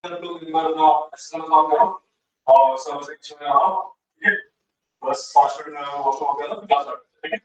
to your system of your service में बस 5 minute में वो हो गया ना क्लास ठीक है।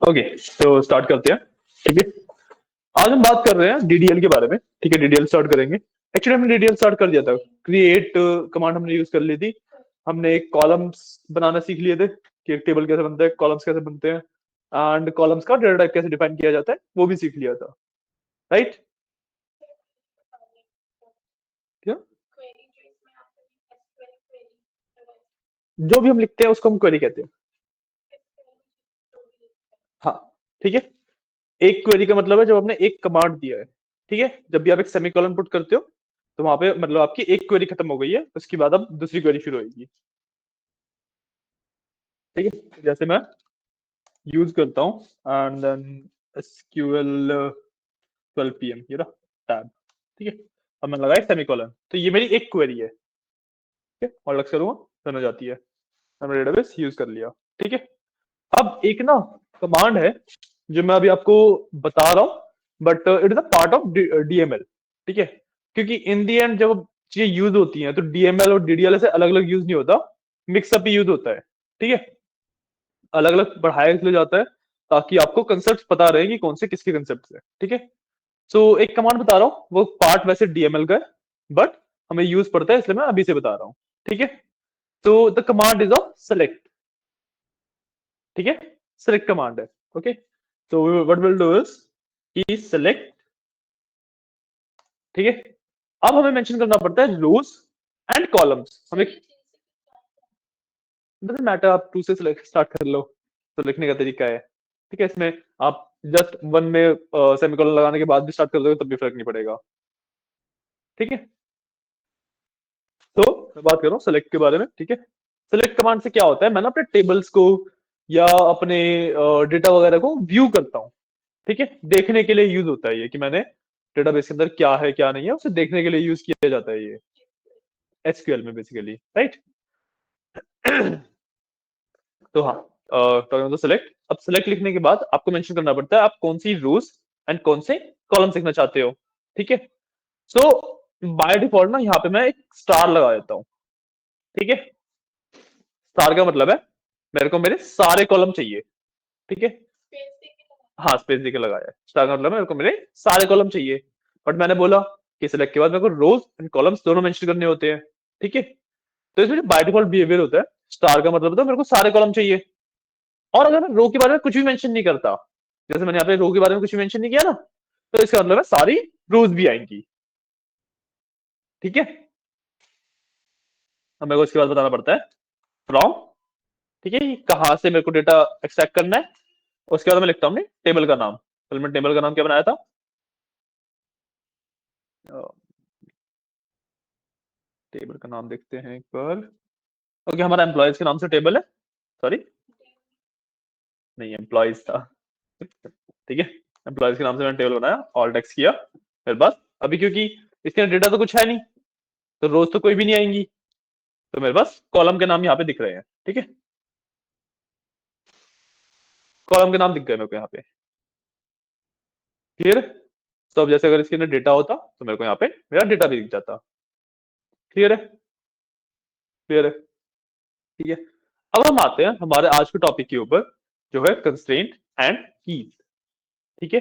ओके तो स्टार्ट करते हैं। ठीक है, आज हम बात कर रहे हैं डीडीएल के बारे में। ठीक है, डीडीएल स्टार्ट करेंगे। एक्चुअली हमने डीडीएल स्टार्ट कर दिया था, क्रिएट कमांड हमने यूज कर ली थी। हमने एक कॉलम्स बनाना सीख लिए थे कि एक टेबल कैसे बनता है, कॉलम्स कैसे बनते हैं, एंड कॉलम्स का डेटा टाइप कैसे डिफाइन किया जाता है वो भी सीख लिया था, राइट? क्या जो भी हम लिखते हैं उसको हम क्वेरी कहते हैं। हाँ ठीक है, एक क्वेरी का मतलब है जब आपने एक कमांड दिया है। ठीक है, जब भी आप एक सेमीकोलन पुट करते हो तो वहां पे मतलब आपकी एक क्वेरी खत्म हो गई है, उसके बाद अब दूसरी क्वेरी शुरू होगी। ठीक है, जैसे मैं यूज करता हूँ एंड देन एसक्यूएल 12 PM ये रहा टैब। ठीक है, अब मैंने लगाया सेमीकोलन, तो ये मेरी एक क्वेरी है। ठीक है, और लक्ष्य करूंगा रन हो जाती है, मैंने डेटाबेस यूज कर लिया। ठीक है, अब एक ना कमांड है जो मैं अभी आपको बता रहा हूँ, but it is a part of DML. ठीक है, क्योंकि इन दी एंड जब चीजें यूज होती हैं तो डीएमएल और डीडीएल से अलग अलग यूज नहीं होता, मिक्सअप ही यूज होता है। ठीक है, अलग अलग पढ़ाया इसलिए जाता है ताकि आपको कंसेप्ट पता रहे कि कौन से किसके कंसेप्ट है। ठीक है, सो एक कमांड बता रहा हूँ, वो पार्ट वैसे डीएमएल का है बट हमें यूज पड़ता है इसलिए मैं अभी से बता रहा हूँ। ठीक है, तो the command is a select. ठीक है, सेलेक्ट कमांड है। Okay, so what we'll do is select ठीक है। अब हमें मेंशन करना पड़ता है रोज एंड कॉलम्स। हमें डजंट मैटर, आप टू से स्टार्ट कर लो, तो लिखने का तरीका है। ठीक है, इसमें आप जस्ट वन में सेमीकोलन लगाने के बाद भी स्टार्ट कर दोगे तब भी फर्क नहीं पड़ेगा। ठीक है, तो मैं बात कर रहा हूँ सेलेक्ट के बारे में। ठीक है, सेलेक्ट कमांड से क्या होता है, मैंने अपने टेबल्स को या अपने डेटा वगैरह को व्यू करता हूँ। ठीक है, देखने के लिए यूज होता है ये, कि मैंने डेटाबेस के अंदर क्या है क्या नहीं है उसे देखने के लिए यूज किया जाता है ये एसक्यूएल में बेसिकली, राइट। तो हाँ, तो सेलेक्ट, अब सेलेक्ट लिखने के बाद आपको मेंशन करना पड़ता है आप कौन सी रोज एंड कौन से कॉलम लिखना चाहते हो। ठीक है, सो बाय डिफॉल्ट ना यहाँ पे मैं एक स्टार लगा देता हूँ। ठीक है, स्टार का मतलब है मेरे को मेरे सारे कॉलम चाहिए। ठीक है, हाँ स्पेस देके लगाया है। स्टार का मतलब है मेरे को मेरे सारे कॉलम चाहिए, बट मैंने बोला कि सिलेक्ट के बाद मेरे को रोज एंड कॉलम्स दोनों मेंशन करने होते हैं। ठीक है, तो इसमें जो बाय डिफॉल्ट बिहेवियर होता है, स्टार का मतलब होता है मेरे को सारे कॉलम चाहिए। और अगर मैं रो के बारे में कुछ भी मेंशन नहीं करता, जैसे मैंने यहाँ पे रो के बारे में कुछ भी मेंशन नहीं किया ना, तो इसका मतलब है सारी रोज भी आएंगी। ठीक है, अब मेरे को इसके बाद बताना पड़ता है फ्रॉम। ठीक है, कहां से मेरे को डेटा एक्सट्रैक्ट करना है। उसके बाद मैं लिखता हूँ टेबल का नाम। पहले मैं टेबल का नाम क्या बनाया था, टेबल का नाम देखते हैं एक बार। ओके, हमारा एम्प्लॉयज के नाम से टेबल है, सॉरी नहीं एम्प्लॉयज था। ठीक है, एम्प्लॉयज के नाम से मैंने टेबल बनाया, ऑल टेक्स्ट किया। फिर बस अभी क्योंकि इसके अंदर डेटा तो कुछ है नहीं, तो रोज तो कोई भी नहीं आएंगी, तो मेरे पास कॉलम के नाम यहाँ पे दिख रहे हैं। ठीक है, कॉलम के नाम दिख गए मेरे को यहाँ पे। क्लियर, तो अब जैसे अगर इसके अंदर डेटा होता तो मेरे को यहाँ पे मेरा डेटा भी दिख जाता। क्लियर है, क्लियर है। ठीक है, अब हम आते हैं हमारे आज के टॉपिक के ऊपर, जो है कंस्ट्रेंट एंड कीज। ठीक है,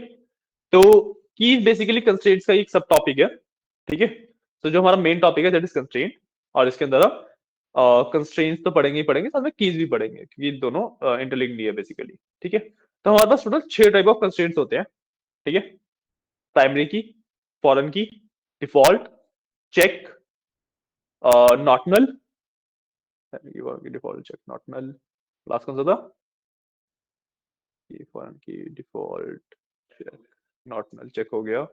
तो कीज बेसिकली कंस्ट्रेंट्स का एक सब टॉपिक है। ठीक है, तो जो हमारा मेन टॉपिक है दैट इज कंस्ट्रेंट, और इसके अंदर हम कंस्ट्रेंट्स तो पढ़ेंगे ही पढ़ेंगे, साथ में कीज भी पढ़ेंगे क्योंकि दोनों इंटरलिंक्ड है बेसिकली। ठीक है, तो हमारे पास टोटल 6 टाइप ऑफ कंस्ट्रेंट्स होते हैं। ठीक है, primary key, foreign key, default, check, not null, default, check, not null, last कौन सा था, ये foreign key, default, check, not null, check हो गया।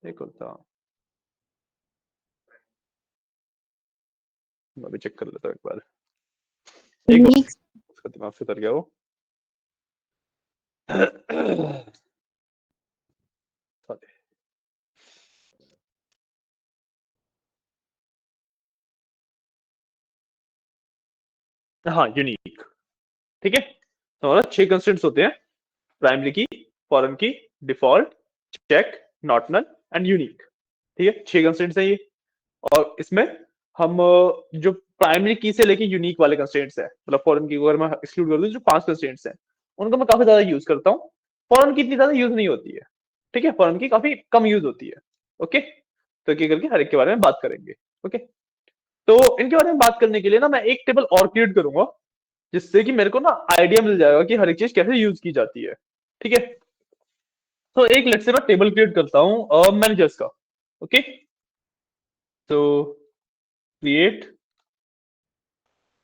एक और था, मैं भी चेक कर लेता हूँ एक बार, एक बार उसका दिमाग से उतर गया वो। हाँ यूनिक। ठीक है, तो हमारा 6 कंस्टेंट्स होते हैं, primary key, foreign key, default, check, not null and unique. ठीक है, 6 कंस्टेंट्स है ये। और इसमें हम जो प्राइमरी की से लेके यूनिक वाले कंस्टेंट्स है, मतलब फॉरेन की अगर मैं एक्सक्लूड कर दूं, जो 5 कंस्टेंट्स है उनको मैं काफी ज्यादा यूज करता हूँ। फॉरेन की इतनी ज्यादा यूज नहीं होती है। ठीक है, फॉरेन की काफी कम यूज होती है। ओके, तो एक करके हर एक के बारे में बात करेंगे। ओके, तो इनके बारे में बात करने के लिए ना मैं एक टेबल और क्रिएट करूंगा, जिससे कि मेरे को ना आइडिया मिल जाएगा कि हर एक चीज कैसे यूज की जाती है। ठीक है, तो एक लेट से मैं टेबल क्रिएट करता हूँ मैनेजर्स का। ओके, तो क्रिएट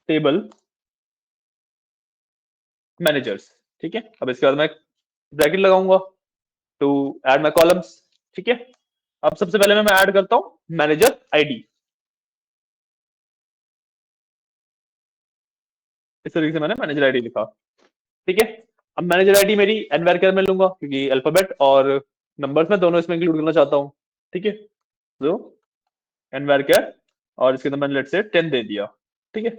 टेबल मैनेजर्स। ठीक है, अब इसके बाद मैं ब्रैकेट लगाऊंगा टू ऐड माय कॉलम्स। ठीक है, अब सबसे पहले मैं ऐड करता हूं मैनेजर आईडी। इस तरीके से मैंने मैनेजर आईडी लिखा। ठीक है, अब मैनेजर आईडी मेरी एनवायर में लूंगा क्योंकि अल्फाबेट और नंबर्स में दोनों इसमें इंक्लूड करना चाहता हूँ। ठीक है, तो एनवायर और इसके अंदर मैंने लेट से 10 दे दिया। ठीक है,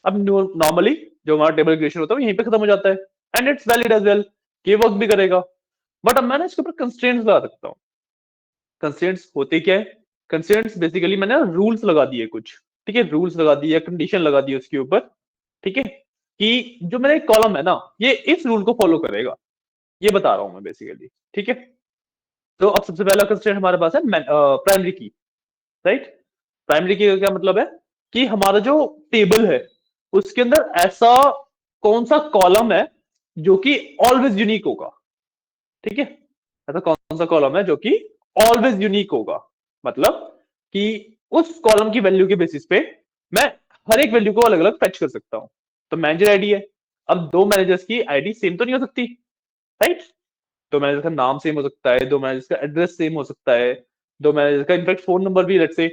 अब नॉर्मली जो हमारा टेबल क्रिएशन होता है यहीं पे खत्म हो जाता है, and it's valid as well, ये वर्क भी करेगा। बट अब मैं ना इसके ऊपर कंस्ट्रेंट्स लगा सकता हूँ। कंस्ट्रेंट्स होते क्या है, कंस्ट्रेंट्स बेसिकली मैंने रूल्स लगा दिए कुछ। ठीक है, रूल्स लगा दिए, कंडीशन लगा दी उसके ऊपर। ठीक है, कि जो मेरा एक कॉलम है ना ये इस रूल को फॉलो करेगा, ये बता रहा हूं मैं बेसिकली। ठीक है, तो अब सबसे पहला कंस्ट्रेंट हमारे पास है प्राइमरी की, राइट। प्राइमरी की का क्या मतलब है कि हमारा जो टेबल है उसके अंदर ऐसा कौन सा कॉलम है जो कि ऑलवेज यूनिक होगा। ठीक है, ऐसा कौन सा कॉलम है जो कि ऑलवेज यूनिक होगा, मतलब कि उस कॉलम की वैल्यू के बेसिस पे मैं हर एक वैल्यू को अलग अलग फेच कर सकता हूं। तो मैनेजर आईडी है, अब दो मैनेजर्स की आईडी सेम तो नहीं हो सकती, राइट? दो मैनेजर का नाम सेम हो सकता है, दो मैनेजर्स का एड्रेस सेम हो सकता है, दो मैनेजर का इनफैक्ट फोन नंबर भी लेट्स से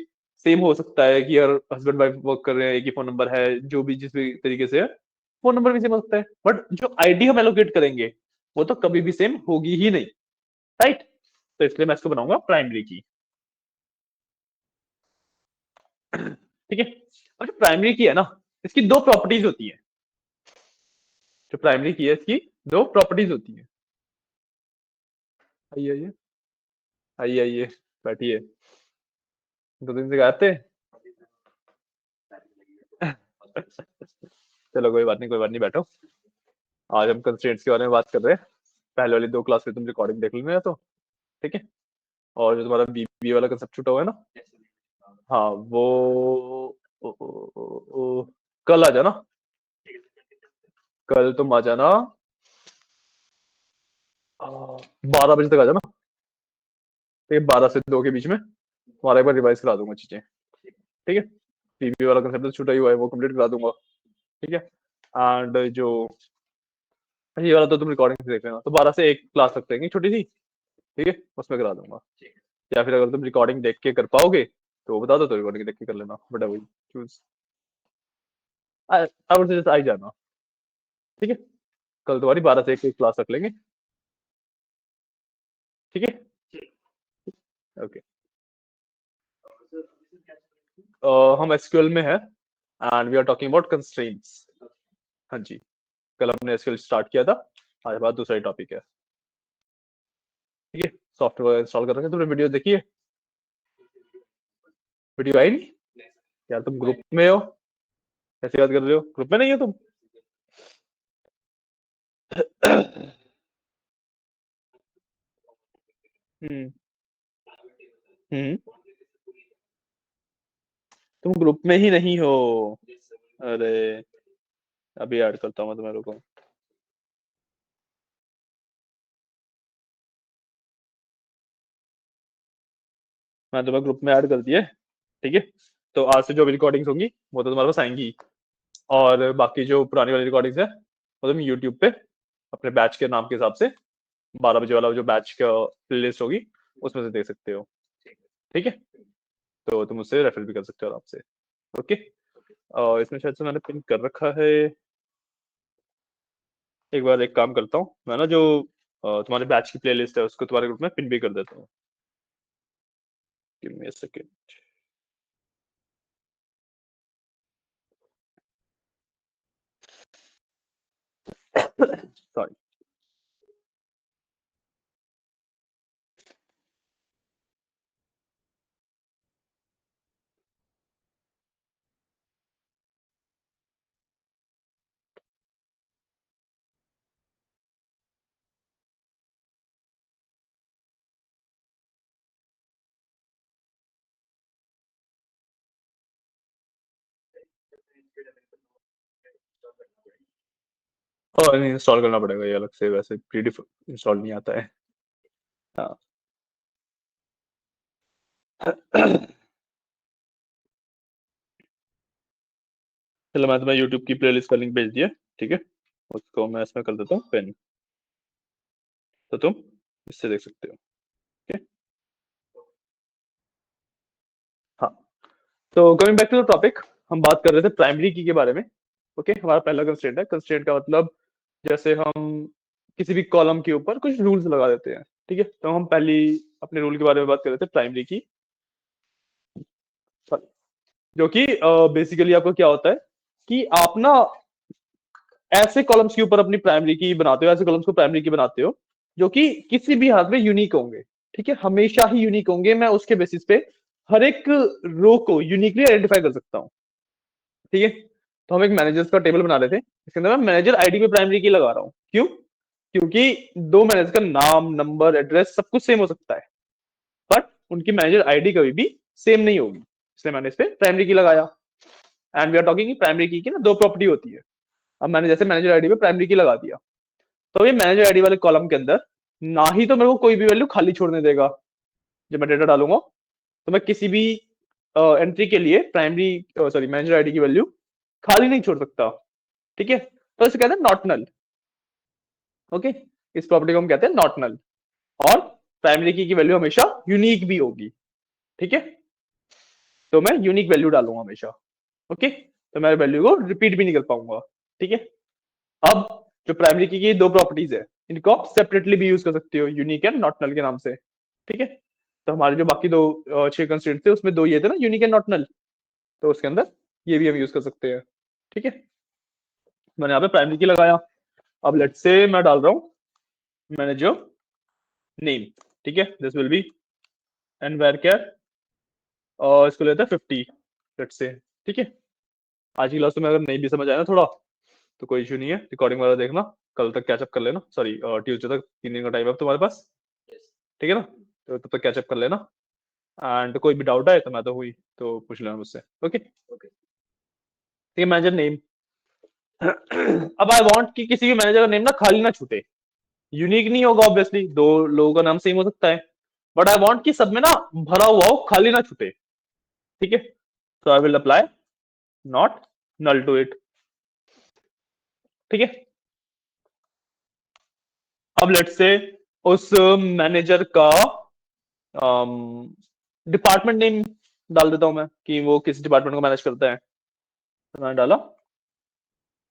सेम हो सकता है कि यार हस्बैंड वाइफ वर्क कर रहे हैं, एक ही फोन नंबर है, जो भी जिस भी तरीके से है फोन नंबर भी सेम हो सकता है, बट जो आईडी हम एलोकेट करेंगे वो तो कभी भी सेम होगी ही नहीं, राइट? तो इसलिए मैं इसको बनाऊंगा प्राइमरी की, ठीक है। और जो प्राइमरी की है ना, इसकी दो प्रॉपर्टीज होती है, जो प्राइमरी की है इसकी दो प्रॉपर्टीज होती है। आइए आइए आइए आइए, बैठिए, दो दिन से गायब थे। चलो कोई बात नहीं, कोई बात नहीं, बैठो। आज हम कंस्ट्रेंट्स के बारे में बात कर रहे हैं। पहले वाली दो क्लास में तुम रिकॉर्डिंग देख लेना, तो ठीक है। और जो तुम्हारा बीबीए वाला कंसेप्ट छूटा हुआ है ना, हाँ वो ओ, ओ, ओ, ओ, कल आ जाना, कल तुम आ जाना 12 बजे तक आ जाना, ठीक है, 12 से 2 के बीच में तुम्हारा एक बार रिवाइज करा दूंगा चीजें, ठीक है। बीबीए वाला कंसेप्ट तो छूटा ही हुआ है, वो कंप्लीट करा दूंगा, ठीक है। एंड जो ये वाला तो तुम रिकॉर्डिंग देख लेना, तो 12 से 1 क्लास रख देंगे छोटी सी, ठीक है, उसमें करा दूंगा। या फिर अगर तुम रिकॉर्डिंग देख के कर पाओगे तो वो बता दो, तो रिकॉर्डिंग देख के कर लेना, बट वही चूज अब से आ ही जाना, ठीक है। कल तुम्हारी 12 से 1 की क्लास रख लेंगे, ठीक है, ओके। हम एसक्यूएल में है and we are talking about constraints. हाँ जी, कल हमने एसक्यूएल स्टार्ट किया था, आज बात दूसरा टॉपिक है, ठीक है। सॉफ्टवेयर इंस्टॉल कर रखे, तुमने वीडियो देखी है? वीडियो आई नहीं यार, तुम ग्रुप में हो, कैसे बात कर रहे हो, ग्रुप में नहीं हो तुम? हम्म हम्म, तुम ग्रुप में ही नहीं हो। अरे अभी ऐड करता हूँ मैं तुम्हारे को। मैं तुम्हें ग्रुप में ऐड कर दिया है, ठीक है। तो आज से जो भी रिकॉर्डिंग्स होंगी वो तो तुम्हारे पास आएंगी, और बाकी जो पुरानी वाली रिकॉर्डिंग्स है वो तुम यूट्यूब पे अपने बैच के नाम के हिसाब से 12 बजे वाला जो बैच का प्लेलिस्ट होगी उसमें से देख सकते हो, ठीक है। तो तुम उससे रेफर भी कर सकते हो आराम से, ओके। और इसमें शायद से मैंने पिन कर रखा है, एक बार एक काम करता हूँ मैं ना, जो तुम्हारे बैच की प्लेलिस्ट है उसको तुम्हारे ग्रुप में पिन भी कर देता हूँ। Give me a second. Sorry. और नहीं, इंस्टॉल करना पड़ेगा ये अलग से, वैसे प्री इंस्टॉल नहीं आता है। हाँ। चलो मैं तुम्हें यूट्यूब की प्लेलिस्ट का लिंक भेज दिया, ठीक है, उसको मैं इसमें कर देता हूँ पिन, तो तुम इससे देख सकते हो, ठीक है। हाँ, तो coming back to the topic, हम बात कर रहे थे प्राइमरी की के बारे में, ओके। हमारा पहला कंस्ट्रेंट है, कंस्ट्रेंट का मतलब जैसे हम किसी भी कॉलम के ऊपर कुछ रूल्स लगा देते हैं, ठीक है। तो हम पहली अपने रूल के बारे में बात कर रहे थे प्राइमरी की, जो कि बेसिकली आपको क्या होता है कि आप ना ऐसे कॉलम्स के ऊपर अपनी प्राइमरी की बनाते हो, ऐसे कॉलम्स को प्राइमरी की बनाते हो जो कि किसी भी हाथ में यूनिक होंगे, ठीक है, हमेशा ही यूनिक होंगे। मैं उसके बेसिस पे हर एक रो को यूनिकली आइडेंटिफाई कर सकता हूँ, ठीक है। तो हम एक मैनेजर्स का टेबल बना रहे थे, इसके अंदर मैं मैनेजर आईडी पे प्राइमरी की लगा रहा हूँ, क्यों? क्योंकि दो मैनेजर का नाम, नंबर, एड्रेस सब कुछ सेम हो सकता है, बट उनकी मैनेजर आईडी कभी भी सेम नहीं होगी, इसलिए मैंने इस पे प्राइमरी की लगाया। And we are talking primary key ना दो प्रॉपर्टी होती है। अब मैंने जैसे मैनेजर आईडी पे प्राइमरी की लगा दिया, तो ये मैनेजर आईडी वाले कॉलम के अंदर ना ही तो मेरे को कोई भी वैल्यू खाली छोड़ने देगा, जब मैं डेटा डालूंगा तो मैं किसी भी एंट्री के लिए प्राइमरी सॉरी मैनेजर आईडी की वैल्यू खाली नहीं छोड़ सकता। ठीक है, तो इसे कहते हैं नॉट नल। ओके, इस प्रॉपर्टी को हम कहते हैं नॉट नल। और प्राइमरी की वैल्यू हमेशा यूनिक भी होगी। ठीक है, तो मैं यूनिक वैल्यू डालूंगा हमेशा। ओके, तो मैं वैल्यू को रिपीट भी नहीं कर पाऊंगा। ठीक है, अब जो प्राइमरी की दो प्रॉपर्टीज है इनको आप सेपरेटली भी यूज कर सकते हो, यूनिक एंड नॉट नल के नाम से। ठीक है, तो हमारे जो बाकी दो 6 कंस्ट्रेंट थे उसमें दो ये थे ना, यूनिक एंड नॉट नल, तो उसके अंदर ये भी हम यूज कर सकते हैं। ठीक है, मैंने यहाँ पे प्राइमरी की लगाया। अब लेट्स से मैं डाल रहा हूँ मैनेजर नेम। ठीक है, this will be and varchar और इसको लेते हैं 50 लेट्स से। ठीक है, आज की क्लास तो मैं अगर नहीं भी समझ आया ना थोड़ा तो कोई इशू नहीं है, रिकॉर्डिंग वाला देखना, कल तक कैचअप कर लेना, सॉरी ट्यूसडे तक 3 दिन का टाइम है तुम्हारे पास। ठीक है ना, तो तब तक कैचअप कर लेना। एंड कोई भी डाउट आए तो मैं तो हुई तो पूछ लेना मुझसे। ओके, ठीक है, मैनेजर नेम। अब आई वांट कि किसी भी मैनेजर का नेम ना खाली ना छूटे, यूनिक नहीं होगा ऑब्वियसली, दो लोगों का नाम सेम हो सकता है, बट आई वांट कि सब में ना भरा हुआ हो, खाली ना छूटे। ठीक है, तो I will apply not null to it. ठीक है, अब लेट्स से उस मैनेजर का डिपार्टमेंट नेम डाल देता हूं मैं कि वो किस डिपार्टमेंट को मैनेज करता है, तो मैंने डाला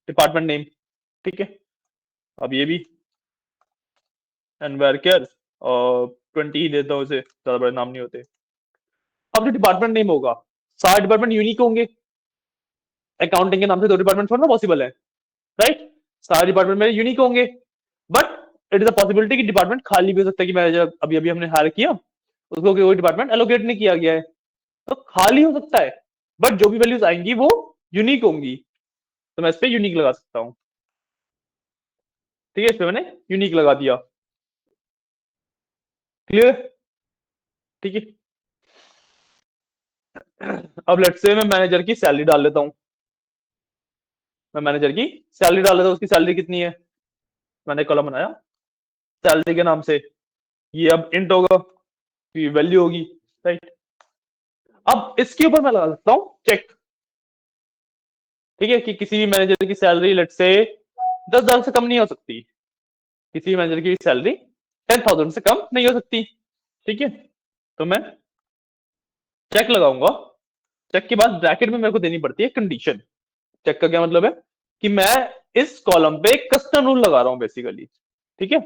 डिपार्टमेंट नेम। ठीक है, अब ये भी एंड वेर केयर और 20 ही देता हूं, उसे ज्यादा बड़े नाम नहीं होते। अब जो डिपार्टमेंट नेम होगा, सारे डिपार्टमेंट यूनिक होंगे, अकाउंटिंग के नाम से दो डिपार्टमेंट थोड़ा ना पॉसिबल है, राइट? सारे डिपार्टमेंट में यूनिक होंगे, but it is a possibility कि डिपार्टमेंट खाली भी हो सकता है, कि मैनेजर अभी अभी हमने हायर किया उसको कोई डिपार्टमेंट एलोकेट नहीं किया गया है, तो खाली हो सकता है, बट जो भी वैल्यूज आएंगी वो यूनिक होंगी, तो मैं इस पे यूनिक लगा सकता हूं। ठीक है, इस पे मैंने यूनिक लगा दिया। क्लियर? ठीक है, अब लेट्स से मैं मैनेजर की सैलरी डाल लेता हूं। मैं मैनेजर की सैलरी डाल लेता हूं, उसकी सैलरी कितनी है, मैंने कॉलम बनाया सैलरी के नाम से, ये अब इंट होगा, ये वैल्यू होगी, राइट? अब इसके ऊपर मैं लगा सकता हूं चेक। ठीक है, कि किसी भी मैनेजर की सैलरी लेट्स से 10,000 से कम नहीं हो सकती, किसी भी मैनेजर की सैलरी 10,000 से कम नहीं हो सकती। ठीक है, तो मैं चेक लगाऊंगा। चेक के बाद ब्रैकेट में मेरे को देनी पड़ती है कंडीशन। चेक का क्या मतलब है कि मैं इस कॉलम पे कस्टम रूल लगा रहा हूं बेसिकली। ठीक है,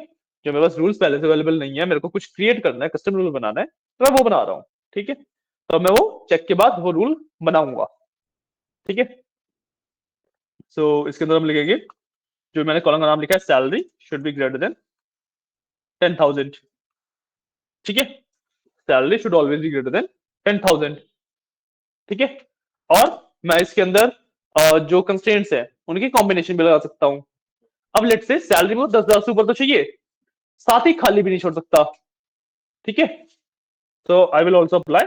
जो मेरे पास रूल्स पहले से अवेलेबल नहीं है, मेरे को कुछ क्रिएट करना है, कस्टम रूल बनाना है, तो मैं वो बना रहा हूं। ठीक है, तो मैं वो चेक के बाद वो रूल बनाऊंगा। ठीक है, सो इसके अंदर हम लिखेंगे, जो मैंने कॉलम का नाम लिखा है salary should be greater than 10,000। ठीक है, salary should always be greater than 10,000। ठीक है, और मैं इसके अंदर जो कंस्ट्रेंट्स है उनकी कॉम्बिनेशन भी लगा सकता हूं। अब लेट से सैलरी में 10,000 से ऊपर तो चाहिए, साथ ही खाली भी नहीं छोड़ सकता। ठीक है, तो I will also apply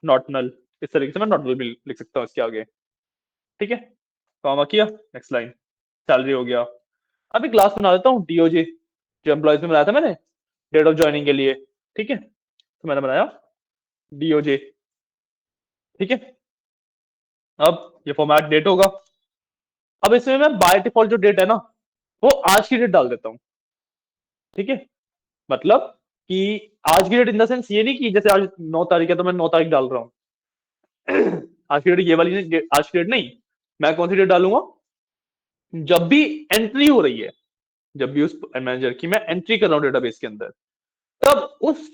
not null. इस तरीके से मैं नॉट नल भी लिख सकता हूं इसके आगे। ठीक है, कॉमा किया, नेक्स्ट लाइन, सैलरी हो गया। अब एक क्लास बना देता हूँ डीओजे, जो एम्प्लॉयज में बनाया था मैंने डेट ऑफ ज्वाइनिंग के लिए। ठीक है, तो मैंने बनाया डीओजे। ठीक है, अब ये फॉर्मेट डेट होगा। अब इसमें मैं बाय डिफॉल्ट जो डेट है ना वो आज की डेट डाल देता हूँ। ठीक है, मतलब कि आज की डेट इन द सेंस ये नहीं कि जैसे आज 9 तारीख है तो मैं 9 तारीख डाल रहा हूँ। आज की डेट ये वाली नहीं, आज की डेट नहीं, मैं कौन सी डेट डालूंगा, जब भी एंट्री हो रही है, जब भी उस मैनेजर की मैं एंट्री कर रहा हूँ डेटाबेस के अंदर, तब उस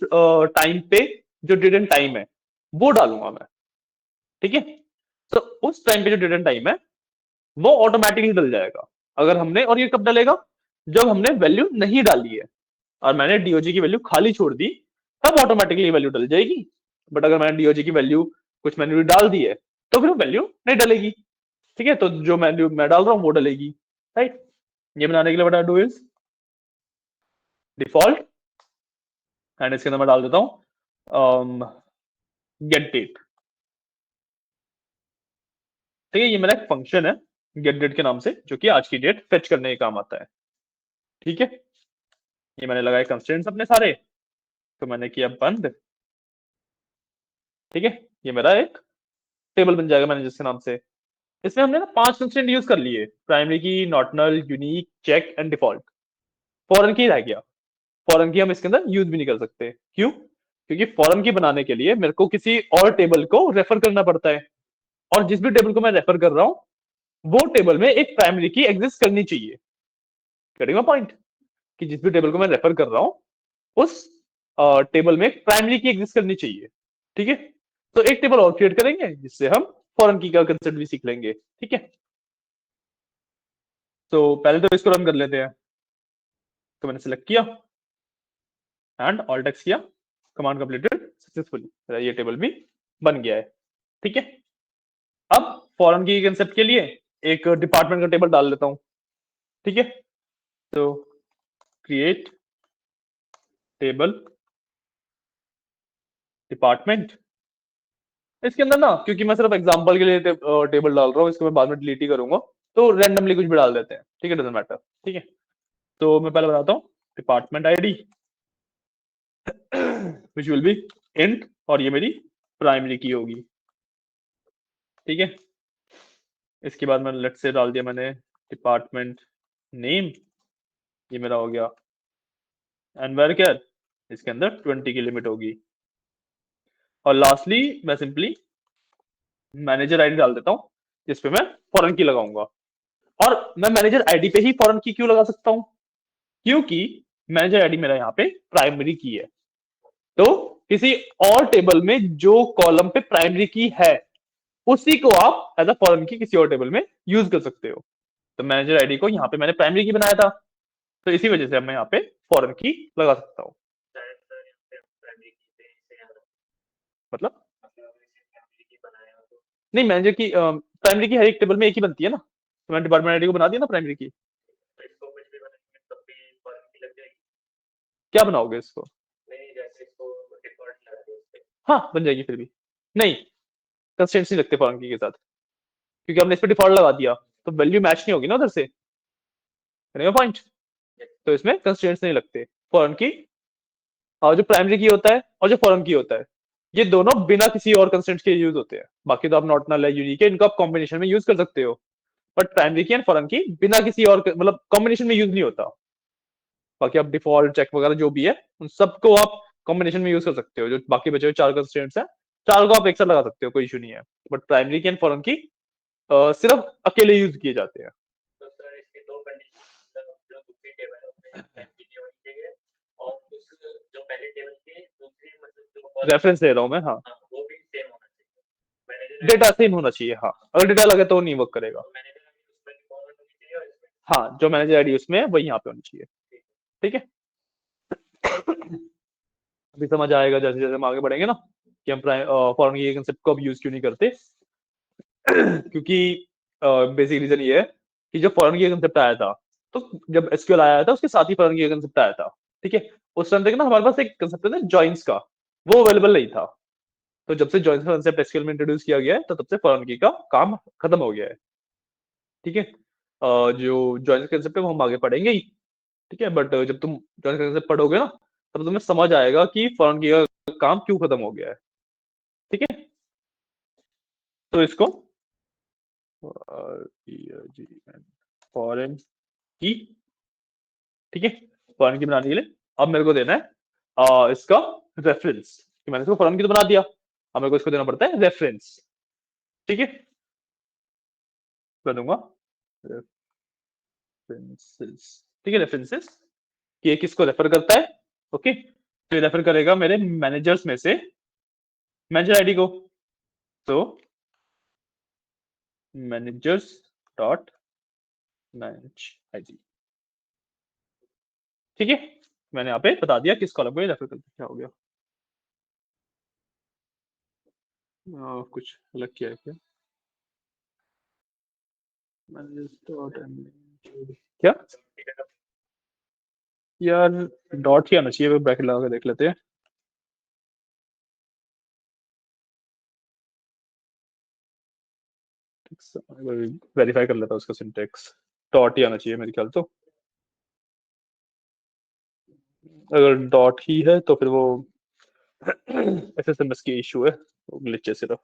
टाइम पे जो डेट एंड टाइम है वो डालूंगा मैं। ठीक है, तो उस टाइम पे जो डेट एंड टाइम है वो ऑटोमेटिकली डल जाएगा अगर हमने, और ये कब डलेगा, जब हमने वैल्यू नहीं डाली है और मैंने डीओजी की वैल्यू खाली छोड़ दी, तब ऑटोमेटिकली वैल्यू डल जाएगी। बट अगर मैंने डीओजी की वैल्यू कुछ मैन्युअली डाल दी है तो फिर वैल्यू नहीं डलेगी। ठीक है, तो जो वैल्यू मैं डाल रहा हूँ वो डलेगी, राइट? ये बनाने के लिए what I do is default, and इसके अंदर मैं डाल देता हूँ गेट डेट। ठीक है, ये मेरा एक फंक्शन है गेट डेट के नाम से, जो कि आज की डेट फेच करने के काम आता है। ठीक है, ये मैंने लगाए कंस्ट्रेंट्स अपने सारे, तो मैंने किया बंद, ठीक है, ये मेरा एक टेबल बन जाएगा मैनेजर्स के नाम से। इसमें हमने ना 5 कंस्ट्रेंट यूज कर लिए, primary key, not null, unique, check and default. Foreign key रह गया। फॉरेन की हम इसके अंदर यूज भी नहीं कर सकते, क्यों? क्योंकि फॉरेन की बनाने के लिए मेरे को किसी और टेबल को रेफर करना पड़ता है, और जिस भी टेबल को मैं रेफर कर रहा हूं वो टेबल में एक प्राइमरी की एग्जिस्ट करनी चाहिए। Getting my point? कि जिस भी टेबल को मैं रेफर कर रहा हूं उस टेबल में एक प्राइमरी की एग्जिस्ट करनी चाहिए। ठीक है, तो एक टेबल और क्रिएट करेंगे जिससे हम फॉरेन की का कंसेप्ट भी सीख लेंगे। ठीक है, तो पहले तो इसको रन कर लेते हैं। तो मैंने सेलेक्ट किया एंड ऑल्ट एक्स किया, कमांड कंप्लीटेड सक्सेसफुली, ये टेबल भी बन गया है। ठीक है, अब फॉरेन की कंसेप्ट के लिए एक डिपार्टमेंट का टेबल डाल लेता हूं। ठीक है, तो क्रिएट टेबल डिपार्टमेंट। इसके अंदर ना, क्योंकि मैं सिर्फ एग्जांपल के लिए टेबल डाल रहा हूँ, इसको मैं बाद में डिलीट ही करूंगा, तो रैंडमली कुछ भी डाल देते हैं। ठीक है, डजंट मैटर। ठीक है, तो मैं पहले बताता हूँ department ID which will be int, और ये मेरी प्राइमरी की होगी। ठीक है, इसके बाद मैंने लेट्स से डाल दिया मैंने डिपार्टमेंट नेम, ये मेरा हो गया, एंड वेयर कैर, इसके अंदर 20 की लिमिट होगी। और लास्टली मैं सिंपली मैनेजर आईडी डाल देता हूं जिसपे मैं फॉरेन की लगाऊंगा। और मैं मैनेजर आईडी पे ही फॉरेन की क्यों लगा सकता हूं? क्योंकि मैनेजर आईडी मेरा यहाँ पे प्राइमरी की है, तो किसी और टेबल में जो कॉलम पे प्राइमरी की है उसी को आप एज अ फॉरेन की किसी और टेबल में यूज कर सकते हो। तो मैनेजर आईडी को यहाँ पे मैंने प्राइमरी की बनाया था, तो इसी वजह से मैं यहाँ पे फॉरेन की लगा सकता हूँ। मतलब नहीं, मैनेजर की प्राइमरी की हर एक टेबल में एक ही बनती है ना, तो मैंने डिपार्टमेंट आईडी को बना दिया ना प्राइमरी की। क्या बनाओगे इसको? हाँ, बन जाएगी फिर भी। नहीं, कंस्ट्रेंट्स नहीं लगते फॉरेन की के साथ, क्योंकि हमने इस पे डिफॉल्ट लगा दिया, तो वैल्यू मैच नहीं होगी ना उधर से। पॉइंट, तो इसमें कंस्ट्रेंट्स नहीं लगते फॉरेन की। और जो प्राइमरी की होता है और जो फॉरेन की होता है, ये दोनों बिना किसी और कंस्ट्रेंट्स के यूज होते हैं। बाकी तो आप नॉट नल है, यूनिक है, इनको आप कॉम्बिनेशन में यूज कर सकते हो, बट प्राइमरी की एंड फॉरेन की बिना किसी और मतलब कॉम्बिनेशन में यूज नहीं होता। बाकी आप डिफॉल्ट, चेक वगैरह जो भी है उन सबको आप कॉम्बिनेशन में यूज कर सकते हो। जो बाकी बचे हुए 4 कंस्ट्रेंट्स हैं, 4 को आप एक साथ लगा सकते हो, कोई इशू नहीं है। बट प्राइमरी की एंड फॉरेन की सिर्फ अकेले यूज किए जाते हैं। रेफरेंस दे रहा हूँ मैं, हाँ। डेटा सेम होना चाहिए, हाँ। अगर डेटा लगे तो नहीं वर्क करेगा। हाँ, जो मैनेजर आईडी उसमें है वही यहाँ पे होनी चाहिए। ठीक है, अभी समझ आएगा जैसे जैसे हम आगे बढ़ेंगे ना, कि हम फॉरेन की कंसेप्ट को अब यूज क्यों नहीं करते। क्योंकि बेसिक रीजन ये है कि जब फॉरेन की कंसेप्ट आया था, तो जब एसक्यूएल आया था उसके साथ ही फॉरेन की कंसेप्ट आया था। ठीक है, उस टाइम तक ना हमारे पास एक कंसेप्ट था जॉइंस का, वो अवेलेबल नहीं था। तो जब से जॉइंस का कंसेप्ट एसक्यूएल में इंट्रोड्यूस किया गया है, तो तब से फॉरेन की का काम खत्म हो गया है। ठीक है, जो जॉइंस का कंसेप्ट है वो हम आगे पढ़ेंगे ही। ठीक है, बट जब तुम जॉइंस का कंसेप्ट पढ़ोगे ना, तब तुम्हें समझ आएगा कि फॉरेन की का काम क्यों खत्म हो गया है। ठीक है, तो इसको फॉरेन की, ठीक है, फॉरेन की बनाने के लिए अब मेरे को देना है इसका रेफरेंस, कि मैंने इसको फॉरेन की तो बना दिया, अब मेरे को इसको देना पड़ता है रेफरेंस। ठीक है, कर दूंगा रेफरेंसेस। ठीक है, रेफरेंसेस कि ये किसको रेफर करता है। ओके, तो ये रेफर करेगा मेरे मैनेजर्स में से मैनेजर आईडी को। तो मैनेजर्स डॉट मैनेज आईडी। ठीक है, मैंने यहाँ पे बता दिया किस कॉलम को ये रेफर करता है। क्या हो गया? कुछ अलग किया है क्या? क्या यार, डॉट ही आना चाहिए, ब्रैकेट लगा के देख लेते हैं। वेरीफाई कर लेता हूँ उसका सिंटेक्स। डॉट ही आना चाहिए मेरे ख्याल तो। अगर डॉट ही है तो फिर वो एसएसएमएस की इशू है, वो ग्लिच है सिर्फ।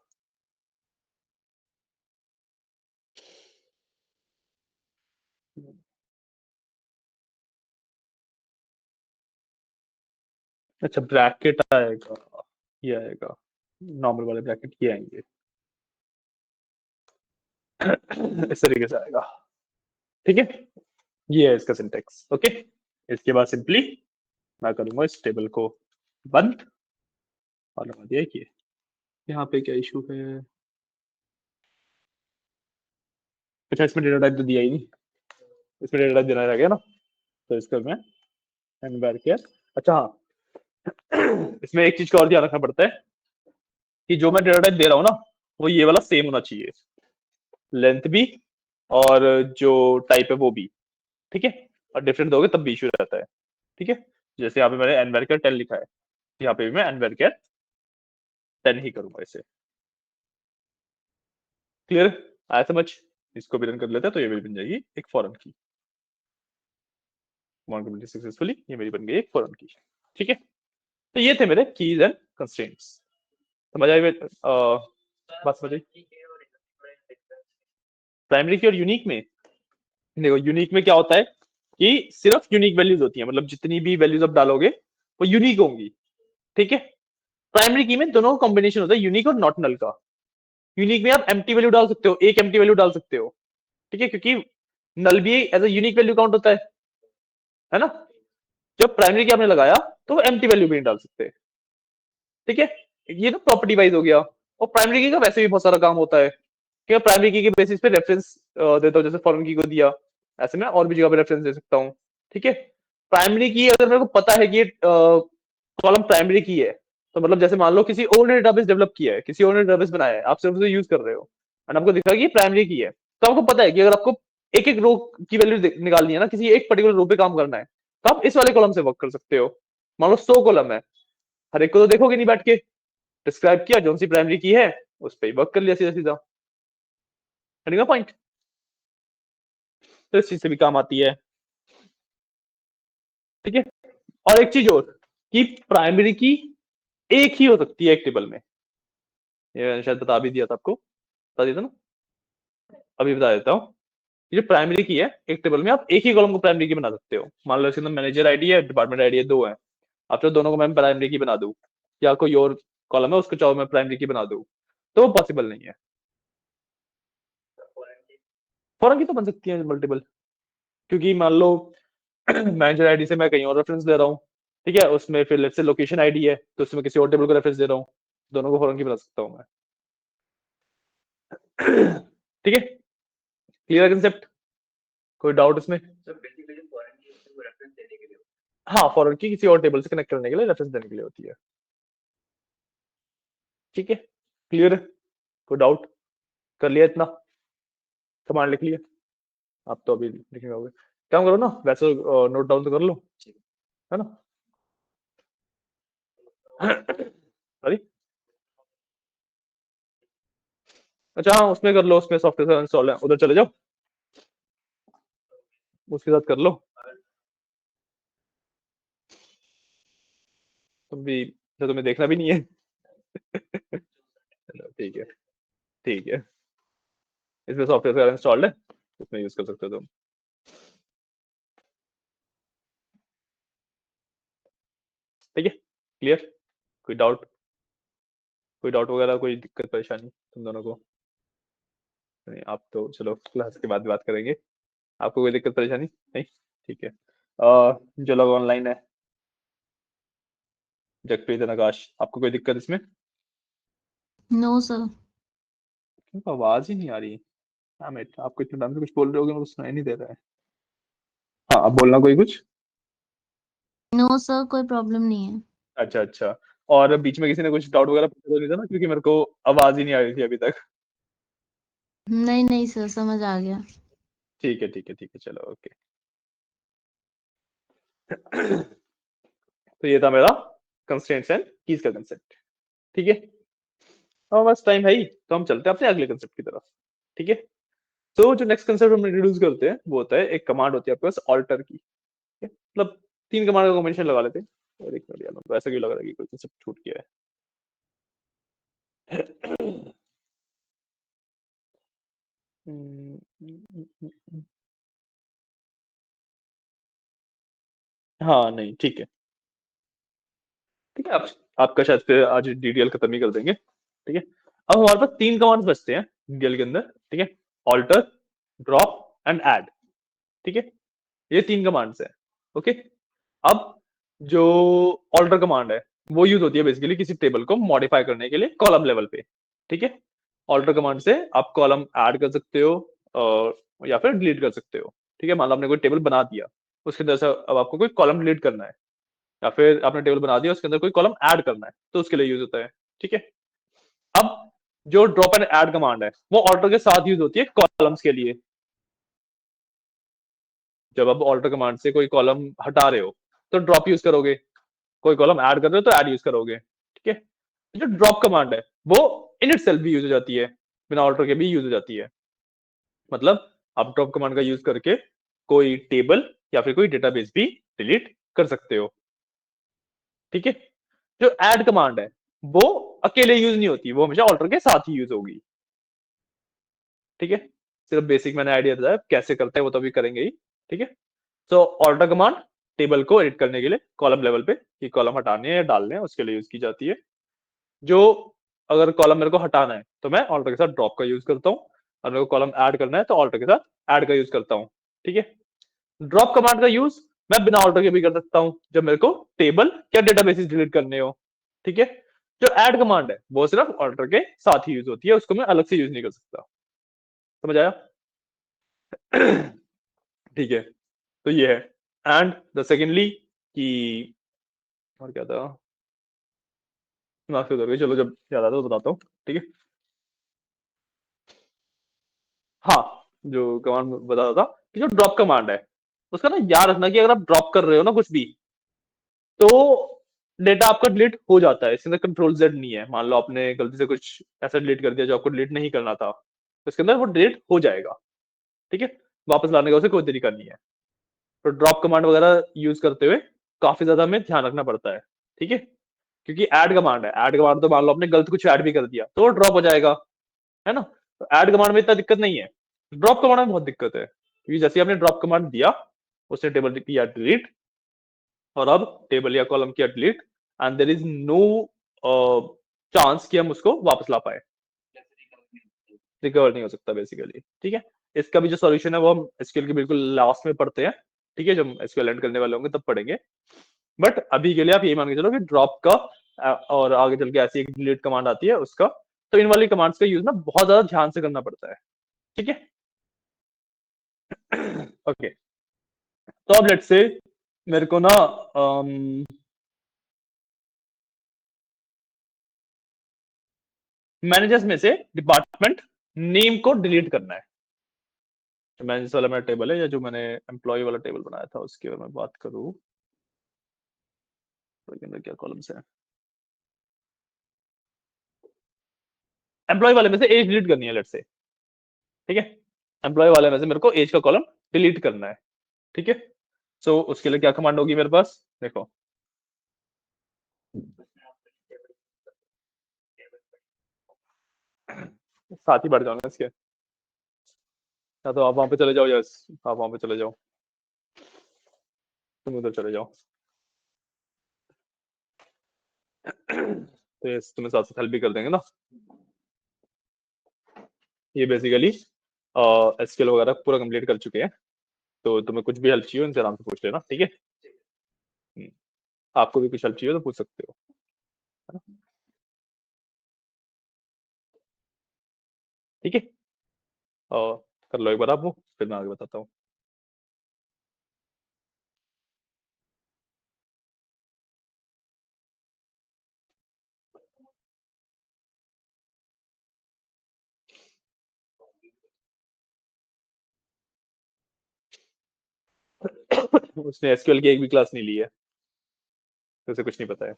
अच्छा ब्रैकेट आएगा, ये आएगा, नॉर्मल वाले ब्रैकेट ये आएंगे। इस तरीके से आएगा, ठीक है। ये है इसका सिंटेक्स, ओके। इसके बाद सिंपली मैं करूंगा इस टेबल को बंद और लगा दिया कि यहाँ पे क्या इशू है। अच्छा इसमें डेटा टाइप तो दिया ही नहीं, इसमें डेटा टाइप देना रह गया ना, तो इसका मैं एनवायर केयर। अच्छा हाँ, इसमें एक चीज का और ध्यान रखना पड़ता है कि जो मैं डेटा टाइप दे रहा हूँ ना, वो ये वाला सेम होना चाहिए, लेंथ भी और जो टाइप है वो भी, ठीक है। और डिफरेंट दोगे तब भी इशू रहता है, ठीक है। जैसे यहाँ पे मैंने एनवायर केयर 10 लिखा है, यहाँ पे भी मैं एनवायर केयर 10 ही करूंगा इसे। क्लियर आया समझ? इसको भी रन कर लेते हैं तो ये मेरी बन जाएगी एक फॉरेन की, सक्सेसफुली ये मेरी बन गई एक फॉरेन की, ठीक है। तो ये थे मेरे कीज एंड कंस्ट्रेंट्स। समझ आई बात? समझ आई? प्राइमरी की और यूनिक में, देखो यूनिक में क्या होता है कि सिर्फ यूनिक वैल्यूज होती हैं, मतलब जितनी भी वैल्यूज आप डालोगे वो यूनिक होंगी, ठीक है। प्राइमरी की में दोनों का कॉम्बिनेशन होता है, यूनिक और नॉट नल का। यूनिक में आप एम्प्टी वैल्यू डाल सकते हो, एक एम्प्टी वैल्यू डाल सकते हो, ठीक है, क्योंकि नल भी as a unique value count होता है ना। जब प्राइमरी की आपने लगाया तो एम्प्टी वैल्यू भी नहीं डाल सकते, ठीक है। ये ना प्रॉपर्टी वाइज हो गया। और प्राइमरी की का वैसे भी बहुत सारा काम होता है कि प्राइमरी की के बेसिस पे रेफरेंस देता हूँ, जैसे फॉरेन की को दिया, ऐसे मैं और भी जगह पे रेफरेंस दे सकता हूँ, ठीक है। प्राइमरी की अगर मेरे को पता है कि ये कॉलम प्राइमरी की है, तो मतलब जैसे मान लो किसी और ने डेटाबेस डेवलप किया है, किसी और ने डेटाबेस बनाया है, आप सिर्फ उसे यूज कर रहे हो और आपको दिखा कि ये प्राइमरी की है, तो आपको पता है कि अगर आपको एक एक रो की वैल्यू निकालनी है ना, किसी एक पर्टिकुलर रो पे काम करना है, तो आप इस वाले कॉलम से वर्क कर सकते हो। मान लो 100 कॉलम है, हर एक को तो देखोगे नहीं बैठ के, डिस्क्राइब किया जो सी प्राइमरी की है उस पर वर्क कर लिया सीधा सीधा, पॉइंट। तो इस चीज से भी काम आती है, ठीक है। और एक चीज और कि प्राइमरी की एक ही हो सकती है एक टेबल में, ये मैंने शायद बता भी दिया था आपको, बता दिया था ना, अभी बता देता हूँ। ये जो प्राइमरी की है एक टेबल में आप एक ही कॉलम को प्राइमरी की बना सकते हो। मान लो इसके अंदर मैनेजर आईडी है, डिपार्टमेंट आईडी है, दो है, आप तो दोनों को मैं प्राइमरी की बना दूं, या कोई और कॉलम है उसको चाहो मैं प्राइमरी की बना दूं, तो वो पॉसिबल नहीं है। फॉरन की तो बन सकती है मल्टीपल, क्योंकि मान लो मैनेजर आईडी से मैं कहीं और रेफरेंस दे रहा हूँ, ठीक है, उसमें फिर लेट्स से लोकेशन आईडी है तो उसमें किसी और टेबल को रेफरेंस दे रहा हूँ, दोनों को फॉरन की बना सकता हूँ मैं। ठीक है, क्लियर कंसेप्ट? कोई डाउट इसमें? हाँ, फॉरन की किसी और टेबल से कनेक्ट करने के लिए, रेफरेंस देने के लिए होती है, ठीक है। क्लियर? कोई डाउट? कर लिया इतना? कमांड लिख लिया? आप तो अभी लिखने होगे, काम करो ना वैसे, नोट डाउन तो कर लो, है ना। सॉरी, अच्छा हाँ उसमें कर लो, उसमें सॉफ्टवेयर इंस्टॉल है, उधर चले जाओ, उसके साथ कर लो। तुम भी तो, तुम्हें देखना भी नहीं है। चलो ठीक है, ठीक है, इसमें सॉफ्टवेयर इंस्टॉल्ड है, उसमें यूज कर सकते हो तुम, ठीक है। क्लियर? कोई डाउट? कोई डाउट वगैरह, कोई दिक्कत परेशानी तुम दोनों को? नहीं, आप तो चलो क्लास के बाद बात करेंगे। आपको कोई दिक्कत परेशानी नहीं? ठीक है। जो लोग ऑनलाइन है, जगप्रीत नकाश, आपको कोई दिक्कत इसमें? No sir. क्यों आवाज ही नहीं आ रही? हाँ मैं आपको इतने टाइम से कुछ बोल रहे होगे, मेरे को सुनाई नहीं दे रहा है। हाँ अब बोलना कोई कुछ। नो सर, कोई प्रॉब्लम नहीं है। अच्छा अच्छा, और बीच में किसी ने कुछ डाउट वगैरह पूछा तो नहीं था ना, क्योंकि मेरे को आवाज ही नहीं आ रही थी अभी तक। नहीं नहीं सर, समझ आ गया। ठीक है ठीक है ठीक है, चलो ओके। तो ये था मेरा कंस्ट्रेंट्स एंड कीज का कंसेप्ट, ठीक है। और बस टाइम है ही, तो हम चलते हैं अपने अगले कंसेप्ट की तरफ, ठीक है। तो जो नेक्स्ट कंसेप्ट हम इंट्रोड्यूस करते हैं वो होता है, एक कमांड होती है आपके पास ऑल्टर की, ठीक है? मतलब तीन कमांड का कॉम्बिनेशन लगा लेते हैं, और एक मिनट यार, मेरे को ऐसा क्यों लग रहा है कि कोई सब छूट गया है। हाँ नहीं ठीक है, ठीक है। आप आपका शायद फिर आज डीडीएल खत्म ही कर देंगे, ठीक है। अब हमारे पास 3 कमांड्स बचते हैं डीडीएल के अंदर, ठीक है। ऑल्टर, ड्रॉप एंड ऐड, ठीक है। ये 3 कमांड्स हैं, ओके। अब जो ऑल्टर कमांड है वो यूज होती है बेसिकली किसी टेबल को मॉडिफाई करने के लिए कॉलम लेवल पे, ठीक है। ऑल्टर कमांड से आप कॉलम ऐड कर सकते हो और या फिर डिलीट कर सकते हो, ठीक है। मान लो आपने कोई टेबल बना दिया, उसके अंदर से अब आपको कोई कॉलम डिलीट करना है, या फिर आपने टेबल बना दिया उसके अंदर कोई कॉलम ऐड करना है, तो उसके लिए यूज होता है, ठीक है। अब जो ड्रॉप एंड ऐड कमांड है वो ऑल्टर के साथ यूज होती है कॉलम्स के लिए। जब आप ऑल्टर कमांड से कोई कॉलम हटा रहे हो तो ड्रॉप यूज करोगे, कोई कॉलम ऐड कर रहे हो तो ऐड यूज करोगे, ठीक है। जो ड्रॉप कमांड है वो इन इट सेल्फ भी यूज हो जाती है, बिना ऑल्टर के भी यूज हो जाती है। मतलब आप ड्रॉप कमांड का यूज करके कोई टेबल या फिर कोई डेटाबेस भी डिलीट कर सकते हो, ठीक है। जो ऐड कमांड है वो अकेले यूज नहीं होती, वो हमेशा ऑल्टर के साथ ही यूज होगी, ठीक है। सिर्फ बेसिक मैंने आइडिया बताया, कैसे करते हैं वो तो अभी करेंगे ही, ठीक है। तो ऑल्टर कमांड टेबल को एडिट करने के लिए कॉलम लेवल पे कि कॉलम हटाने हैं या डालने हैं उसके लिए यूज की जाती है। जो अगर कॉलम मेरे को हटाना है तो मैं ऑल्टर के साथ ड्रॉप का यूज करता हूँ, और मेरे को कॉलम ऐड करना है तो ऑल्टर के साथ ऐड का यूज करता हूँ, ठीक है। ड्रॉप कमांड का यूज मैं बिना ऑल्टर के भी कर सकता हूँ जब मेरे को टेबल या डेटाबेसेस डिलीट करने हो, ठीक है। जो ऐड कमांड है वो सिर्फ ऑल्टर के साथ ही यूज होती है, उसको मैं अलग से यूज नहीं कर सकता। समझ आया? ठीक है, तो ये है। एंड द सेकेंडली कि और क्या था, दिमाग से उतर गई, चलो जब याद आता है तो बताता हूँ, ठीक है। हाँ, जो कमांड बता रहा था कि जो ड्रॉप कमांड है उसका ना याद रखना कि अगर आप ड्रॉप कर रहे हो ना कुछ भी, तो डेटा आपका डिलीट हो जाता है, इसके अंदर कंट्रोल जेड नहीं है। मान लो आपने गलती से कुछ ऐसा डिलीट कर दिया जो आपको डिलीट नहीं करना था, तो इसके अंदर वो डिलीट हो जाएगा, ठीक है। वापस लाने का उसे कोई तरीका नहीं है। तो ड्रॉप कमांड वगैरह यूज करते हुए काफी ज्यादा हमें ध्यान रखना पड़ता है, ठीक है। क्योंकि ऐड कमांड है, ऐड कमांड तो मान लो आपने गलत कुछ ऐड भी कर दिया तो वो ड्रॉप हो जाएगा, है ना। तो ऐड कमांड में इतना दिक्कत नहीं है, ड्रॉप कमांड में बहुत दिक्कत है, क्योंकि जैसे आपने ड्रॉप कमांड दिया उसने टेबल किया डिलीट, और अब टेबल या कॉलम किया delete, and there is no chance कि हम उसको वापस ला पाए, रिकवर नहीं हो सकता बेसिकली, ठीक है। इसका भी जो सॉल्यूशन है वो हम एसक्यूएल के बिल्कुल लास्ट में पढ़ते हैं, ठीक है। जब हम एसक्यूएल एंड करने वाले होंगे तब पढ़ेंगे। बट अभी के लिए आप ये मान के चलो कि ड्रॉप का और आगे चल के ऐसी एक डिलीट कमांड आती है उसका, तो इन वाली कमांड्स का यूज ना बहुत ज्यादा ध्यान से करना पड़ता है, ठीक है। ओके, तो अब लेट्स से मेरे को ना मैनेजर्स में से डिपार्टमेंट नेम को डिलीट करना है। जो मैनेजर्स वाला मेरा टेबल है, या जो मैंने एम्प्लॉय वाला टेबल बनाया था उसकी अगर मैं बात करूं तो इसके अंदर क्या कॉलम्स है, एम्प्लॉय वाले में से एज डिलीट करनी है लेट्स से, ठीक है। एम्प्लॉय वाले में से मेरे को एज का कॉलम डिलीट करना है, ठीक है। सो उसके लिए क्या कमांड होगी मेरे पास, देखो। साथ ही बढ़ जाओ ना इसके, या तो आप वहां पे चले जाओ, यस आप वहां पे चले जाओ, तुम उधर चले जाओ। तो ये तुम्हें साथ साथ हेल्प भी कर देंगे ना। ये बेसिकली एसक्यूएल वगैरह पूरा कंप्लीट कर चुके हैं, तो तुम्हें कुछ भी हेल्प चाहिए उनसे आराम से पूछ लेना, ठीक है। हम्म, आपको भी कुछ हेल्प चाहिए तो पूछ सकते हो, है ना? ठीक है, और कर लो एक बार आप वो, फिर मैं आगे बताता हूँ। उसने एसक्यूएल की एक भी क्लास नहीं ली है, तो उसे कुछ नहीं पता है।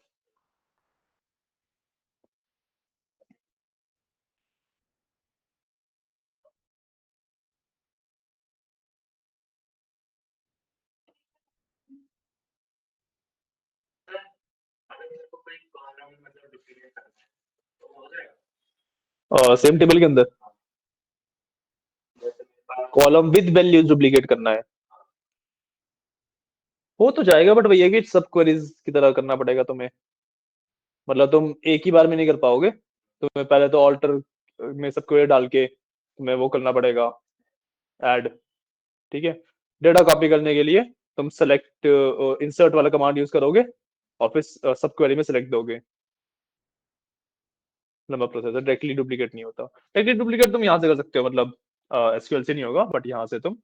सेम टेबल के अंदर कॉलम विद वैल्यूज डुप्लीकेट करना है, हो तो जाएगा, बट भैया कि सब क्वेरीज की तरह करना पड़ेगा तुम्हें। मतलब तुम एक ही बार में नहीं कर पाओगे, तुम्हें पहले तो ऑल्टर में सब क्वेरी डाल के तुम्हें वो करना पड़ेगा, ऐड। ठीक है, डेटा कॉपी करने के लिए तुम सेलेक्ट इंसर्ट वाला कमांड यूज करोगे और फिर सब क्वेरी में सेलेक्ट दोगे। लंबा प्रोसेस है, डायरेक्टली डुप्लीकेट नहीं होता। डायरेक्टली डुप्लीकेट तुम यहाँ से कर सकते हो, मतलब एसक्यूएल से नहीं होगा, बट यहाँ से तुम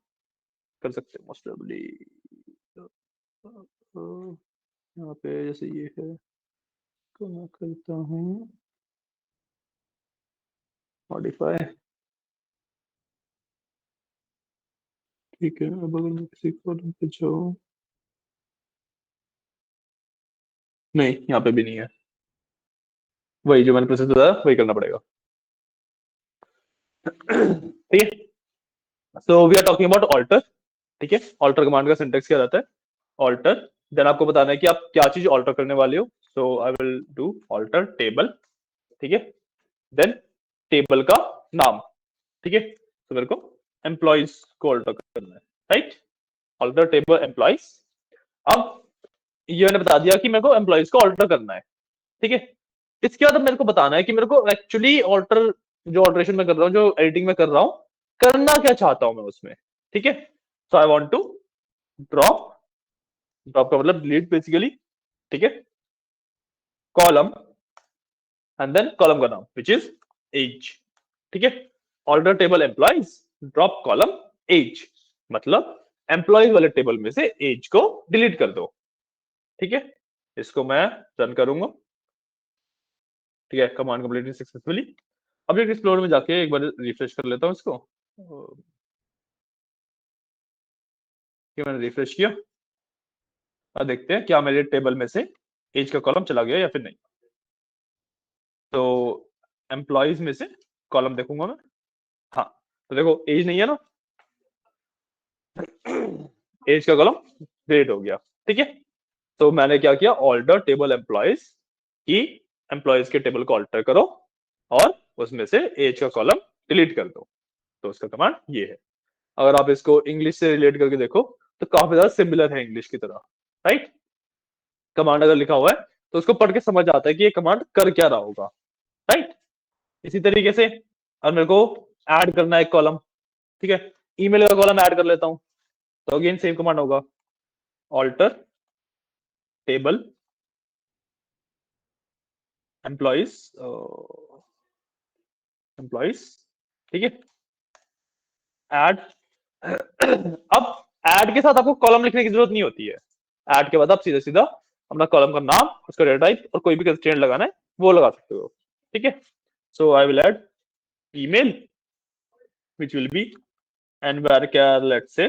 कर सकते हो मोस्ट प्रोबेबली। यहाँ पे जैसे ये है तो मैं करता हूँ मॉडिफाई। ठीक है, अब अगर मैं किसी कॉलम पे जाऊँ, नहीं यहाँ पे भी नहीं है, वही जो मैंने प्रोसेस बताया वही करना पड़ेगा। ठीक है, so we are talking about alter. ठीक है, ऑल्टर कमांड का सिंटेक्स क्या रहता है, ऑल्टर, देन आपको बताना है कि आप क्या चीज ऑल्टर करने वाले हो। So I will do alter table. ठीक है, देन टेबल का नाम। ठीक है, तो मेरे को एम्प्लॉइज को ऑल्टर करना है, राइट, ऑल्टर टेबल एम्प्लॉइज। अब ये मैंने बता दिया कि मेरे को एम्प्लॉइज को ऑल्टर करना है। ठीक है, इसके बाद अब मेरे को बताना है कि मेरे को एक्चुअली ऑल्टर, जो ऑल्टरेशन में कर रहा हूँ, जो एडिटिंग में कर रहा हूँ, करना क्या चाहता हूं मैं उसमें। ठीक है, so I want to drop, drop का मतलब डिलीट बेसिकली। ठीक है, कॉलम एंड देन कॉलम का नाम विच इज एज। ठीक है, alter table employees drop column age, मतलब एम्प्लॉइज वाले टेबल में से एज को डिलीट कर दो। ठीक है, इसको मैं रन करूंगा। ठीक है, command completed successfully. Object explorer में जाके एक बार रिफ्रेश कर लेता हूँ इसको। कि मैंने रिफ्रेश किया, अब देखते हैं क्या मेरे टेबल में से एज का कॉलम चला गया या फिर नहीं। तो एम्प्लॉइज में से कॉलम देखूंगा मैं, हाँ, तो देखो एज नहीं है ना, एज का कॉलम डिलीट हो गया। ठीक है, तो मैंने क्या किया, ऑल्टर टेबल एम्प्लॉइज की एम्प्लॉइज के टेबल को ऑल्टर करो और उसमें से एज का कॉलम डिलीट कर दो। तो उसका कमांड ये है। अगर आप इसको इंग्लिश से रिलेट करके देखो तो काफी ज्यादा सिमिलर है इंग्लिश की तरह, राइट। कमांड अगर लिखा हुआ है तो उसको पढ़ के समझ आता है कि ये कमांड कर क्या रहा होगा, राइट। इसी तरीके से अब मेरे को ऐड करना है एक कॉलम। ठीक है, ईमेल का कॉलम ऐड कर लेता हूं, तो अगेन सेम कमांड होगा, ऑल्टर टेबल एम्प्लॉइज, एम्प्लॉइज। ठीक है, ऐड। अब ऐड के साथ आपको कॉलम लिखने की जरूरत नहीं होती है। ऐड के बाद आप सीधा सीधा अपना कॉलम का नाम, उसका डेटा टाइप और कोई भी कंस्ट्रेंट लगाना है वो लगा सकते हो। ठीक है, so I will add email which will be and varchar let's say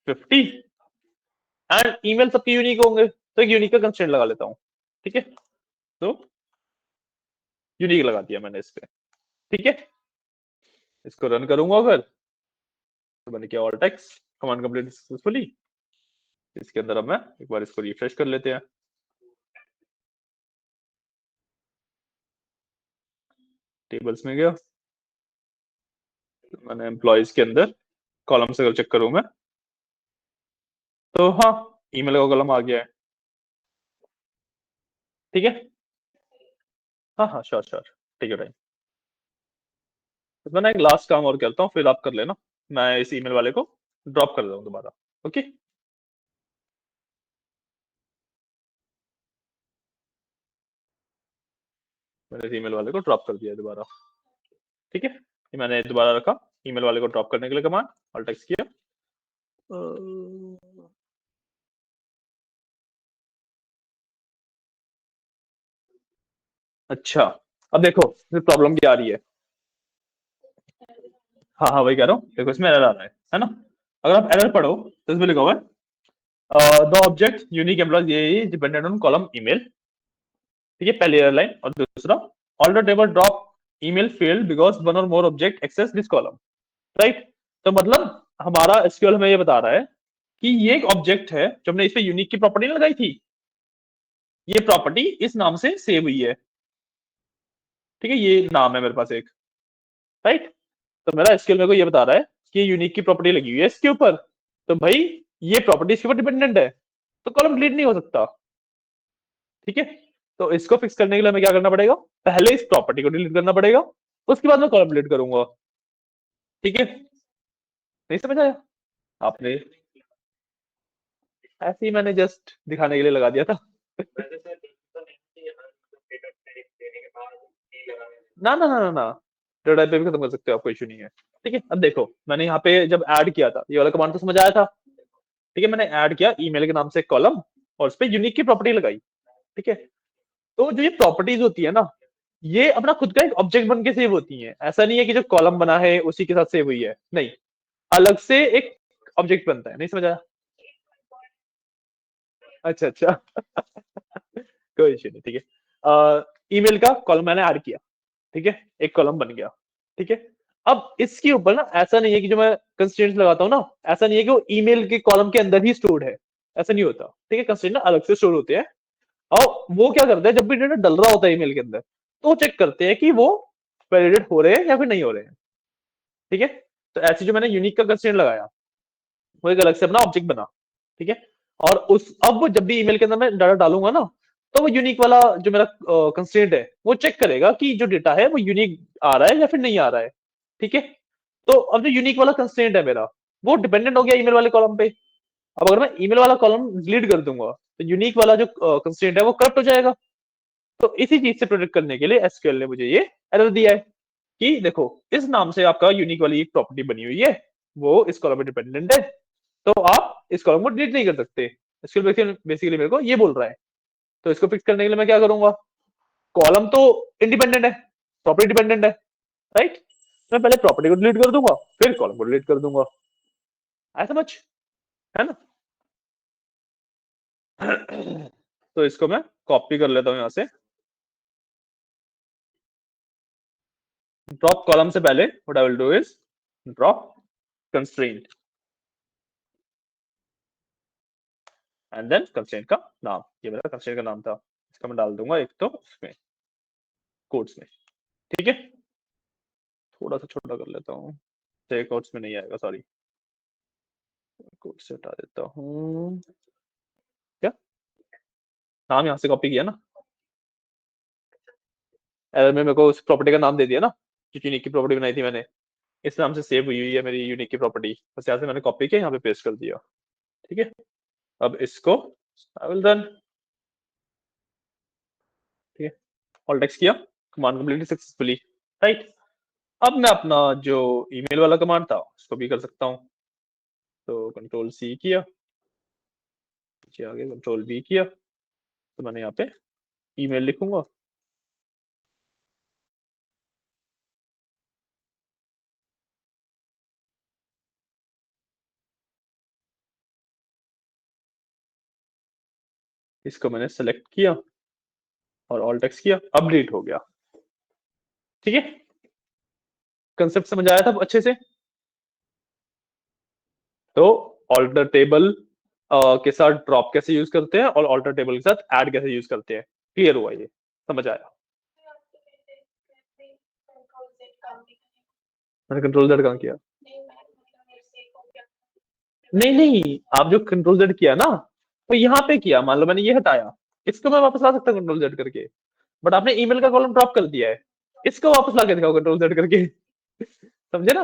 50 and email सबके यूनिक होंगे तो एक यूनिक का कंस्ट्रेंट लगा लेता हूं। ठीक है, तो यूनिक लगा दिया मैंने इस पे। ठीक है, इसको रन करूंगा अगर, तो मैंने किया all text, command complete successfully. इसके अंदर अब मैं एक बार इसको रिफ्रेश कर लेते हैं। टेबल्स में गया, मैंने एम्प्लॉइज के अंदर कॉलम से अगर चेक करूं मैं, तो हाँ, ईमेल का कॉलम आ गया है। ठीक है, हाँ हाँ श्योर श्योर, ठीक है टाइम। तो मैं एक लास्ट काम और करता हूँ, फिर आप कर लेना। मैं इस ईमेल वाले को ड्रॉप कर दूँ दोबारा। ओके, मैंने इस ईमेल वाले को ड्रॉप कर दिया दोबारा। ठीक है, ये मैंने दोबारा रखा ईमेल वाले को ड्रॉप करने के लिए कमांड, ऑल टेक्स्ट किया। अच्छा, अब देखो प्रॉब्लम क्या आ रही है। हाँ हाँ वही कह रहा हूँ, देखो इसमें एरर आ रहा है ना। अगर आप एरर पढ़ो तो इसमें लिखा हुआ है द ऑब्जेक्ट यूनिक एम्प्लॉय ये डिपेंडेंट ऑन कॉलम ईमेल। ठीक है, पहली एरर लाइन, और दूसरा alter table drop email failed because one or more object access this column, right. तो मतलब हमारा एसक्यूएल हमें ये बता रहा है कि ये एक ऑब्जेक्ट है जो हमने इस पे यूनिक की प्रॉपर्टी लगाई थी, ये प्रॉपर्टी इस नाम से सेव हुई है। ठीक है, ये नाम है मेरे पास एक, राइट। तो मेरा एसक्यूएल मेरे को ये बता रहा है कि यूनिक की प्रॉपर्टी लगी हुई है इसके ऊपर, तो भाई ये प्रॉपर्टी इसके ऊपर डिपेंडेंट है, तो कॉलम डिलीट नहीं हो सकता। ठीक है, तो इसको फिक्स करने के लिए हमें क्या करना पड़ेगा, पहले इस प्रॉपर्टी को डिलीट करना पड़ेगा, उसके बाद मैं कॉलम डिलीट करूंगा। ठीक है, नहीं समझ आया आपने? ऐसे ही मैंने जस्ट दिखाने के लिए लगा दिया था। ना ना ना ना ना, डेटा पे भी खत्म कर सकते हो आप, कोई इशू नहीं है। ठीक है, अब देखो मैंने यहाँ पे जब ऐड किया था, ये वाला कमांड तो समझ आया था। ठीक है, मैंने ऐड किया ईमेल के नाम से कॉलम और उस पर यूनिक की प्रॉपर्टी लगाई। ठीक है, तो जो ये प्रॉपर्टीज होती है ना, ये अपना खुद का एक ऑब्जेक्ट बन के सेव होती है। ऐसा नहीं है कि जो कॉलम बना है उसी के साथ सेव हुई है, नहीं, अलग से एक ऑब्जेक्ट बनता है। नहीं समझ आया? अच्छा अच्छा। कोई इशू नहीं, ठीक है। ईमेल का कॉलम मैंने ऐड किया, ठीक है, एक कॉलम बन गया। ठीक है, अब इसके ऊपर ना ऐसा नहीं है कि जो मैं कंस्ट्रेंट्स लगाता हूँ ना, ऐसा नहीं है कि वो ईमेल के कॉलम के अंदर ही स्टोर्ड है, ऐसा नहीं होता। ठीक है, कंस्ट्रेंट ना अलग से स्टोर होते हैं, और वो क्या करते हैं, जब भी डेटा डल रहा होता है ईमेल के अंदर, तो चेक करते हैं कि वो वैलिडेट हो रहे हैं या फिर नहीं हो रहे हैं। ठीक है, तो ऐसे जो मैंने यूनिक का कंस्ट्रेंट लगाया, वो एक अलग से अपना ऑब्जेक्ट बना। ठीक है, और उस अब जब भी ईमेल के अंदर मैं डाटा डालूंगा ना, तो वो यूनिक वाला जो मेरा कंस्ट्रेंट है वो चेक करेगा कि जो डेटा है वो यूनिक आ रहा है या फिर नहीं आ रहा है। ठीक है, तो अब जो यूनिक वाला कंस्ट्रेंट है मेरा, वो डिपेंडेंट हो गया ईमेल वाले कॉलम पे। अब अगर मैं ईमेल वाला कॉलम डिलीट कर दूंगा, तो यूनिक वाला जो कंस्ट्रेंट है वो करप्ट हो जाएगा। तो इसी चीज से प्रोटेक्ट करने के लिए एसक्यूएल ने मुझे ये एरर दिया है कि देखो, इस नाम से आपका यूनिक वाली एक प्रॉपर्टी बनी हुई है, वो इस कॉलम पे डिपेंडेंट है, तो आप इस कॉलम को डिलीट नहीं कर सकते। एसक्यूएल बेसिकली मेरे को ये बोल रहा है। तो इसको फिक्स करने के लिए मैं क्या करूंगा, कॉलम तो इंडिपेंडेंट है, प्रॉपर्टी डिपेंडेंट है, राइट। मैं पहले प्रॉपर्टी को डिलीट कर दूंगा, फिर कॉलम को डिलीट कर दूंगा। ऐसा मच है ना? तो इसको मैं कॉपी कर लेता हूं यहां से। ड्रॉप कॉलम से पहले what I will do is drop constraint and then constraint का नाम, ये मेरा कंस्ट्रेंट का नाम था, इसका मैं डाल दूंगा एक तो इसमें कोट्स में। ठीक है, थोड़ा सा छोटा कर लेता हूँ, कोट्स में नहीं आएगा, सॉरी, कोट्स से हटा देता हूँ। क्या नाम यहाँ से कॉपी किया ना, एरर में मेरे को उस प्रॉपर्टी का नाम दे दिया ना, जो यूनिक की प्रॉपर्टी बनाई थी मैंने, इस नाम से सेव हुई हुई है मेरी यूनिक की प्रॉपर्टी, बस यहाँ से मैंने कॉपी किया, यहाँ पे पेस्ट कर दिया। ठीक है, अब इसको आई विल रन। ठीक है, ऑल टेक्स्ट किया, कमांड कंप्लीटेड सक्सेसफुली, राइट। अब मैं अपना जो ईमेल वाला कमांड था उसको भी कर सकता हूँ। तो कंट्रोल सी किया, पीछे आगे कंट्रोल वी किया, तो मैंने यहाँ पे ईमेल लिखूंगा। इसको मैंने सेलेक्ट किया और ऑल टेक्स्ट किया, अब डिलीट हो गया। ठीक है, कंसेप्ट समझ आया था अच्छे से? तो ऑल्टर टेबल के साथ ड्रॉप कैसे यूज करते हैं और ऑल्टर टेबल के साथ ऐड कैसे यूज करते हैं, क्लियर हुआ? ये समझ आया? मैंने कंट्रोल जेड कहाँ किया? नहीं नहीं, आप जो कंट्रोल जेड किया ना, तो यहाँ पे किया, मान लो मैंने ये हटाया, इसको मैं वापस ला सकता हूँ कंट्रोल जेड करके, बट आपने ईमेल का कॉलम ड्रॉप कर दिया है, इसको वापस ला के दिखाओ कंट्रोल जेड करके। समझे ना?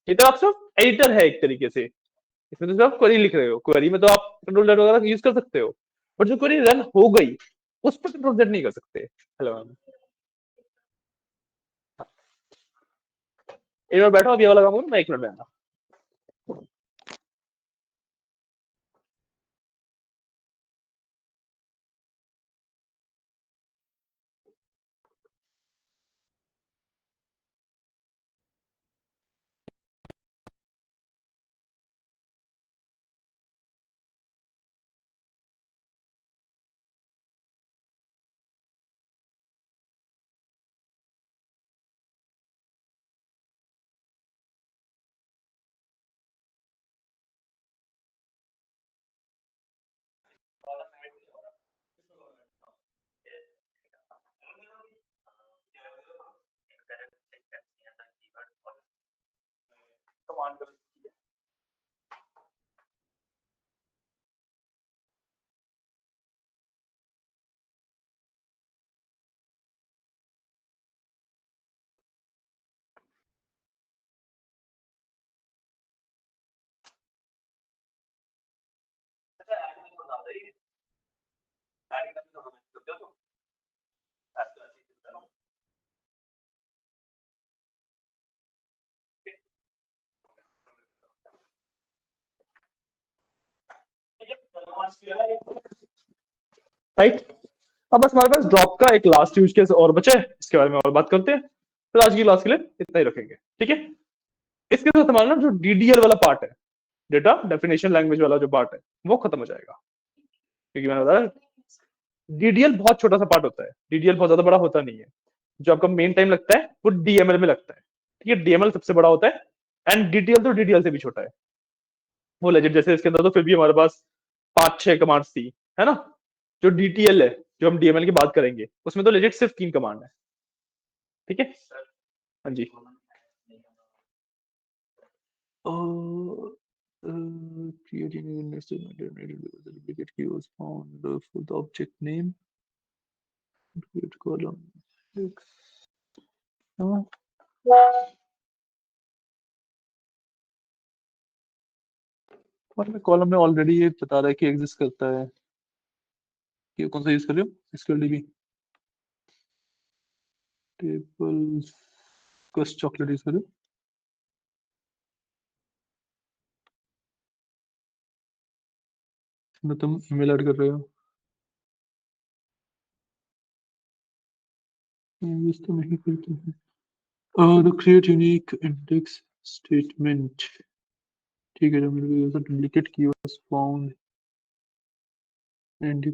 ये तो आप सब एडिटर है एक तरीके से, इसमें तो आप क्वेरी लिख रहे हो, क्वेरी में तो आप कंट्रोल जेड वगैरह यूज कर सकते हो, बट जो क्वेरी रन हो गई उस पर कंट्रोल जेड नहीं कर सकते। हेलो मैम, एक बार बैठो, अभी ये वाला काम करो, मैं 1 मिनट में आना। कमांड कर सकती है। राइट, अब बस हमारे पास ड्रॉप का एक लास्ट यूज केस और बचा है, इसके बारे में और बात करते हैं। फिर आज की क्लास के लिए इतना ही रखेंगे, ठीक है। इसके साथ हमारा ना जो डीडीएल वाला पार्ट है, डेटा डेफिनेशन लैंग्वेज वाला जो पार्ट है, वो खत्म हो जाएगा। क्योंकि मैंने बताया डीडीएल बहुत छोटा सा पार्ट होता है, डीडीएल बहुत ज्यादा बड़ा होता नहीं है। जो आपका मेन टाइम लगता है वो डीएमएल में लगता है, ठीक है। डीएमएल सबसे बड़ा होता है एंड डीडीएल तो डीडीएल से भी छोटा है। वो लेजिट जैसे इसके अंदर तो फिर भी हमारे पास 5-6 कमांड्स थी, है ना। जो डीटीएल है, जो हम डीएमएल की बात करेंगे, उसमें तो लेजिट सिर्फ 3 कमांड है, ठीक है। हाँ जी, creating a nested duplicate key was found for the object name. Create column. हमारे कॉलम में ऑलरेडी ये बता रहा है कि एग्जिस्ट करता है। ये कौन सा यूज कर रहे हो? एसक्यूएलडीबी टेबल कस चॉकलेट यूज कर रहे हो? इसमें तुम ईमेल ऐड कर रहे हो, यूज तो नहीं करते हैं। the create unique index statement, ठीक है। जब मेरे को डुप्लीकेट की was found and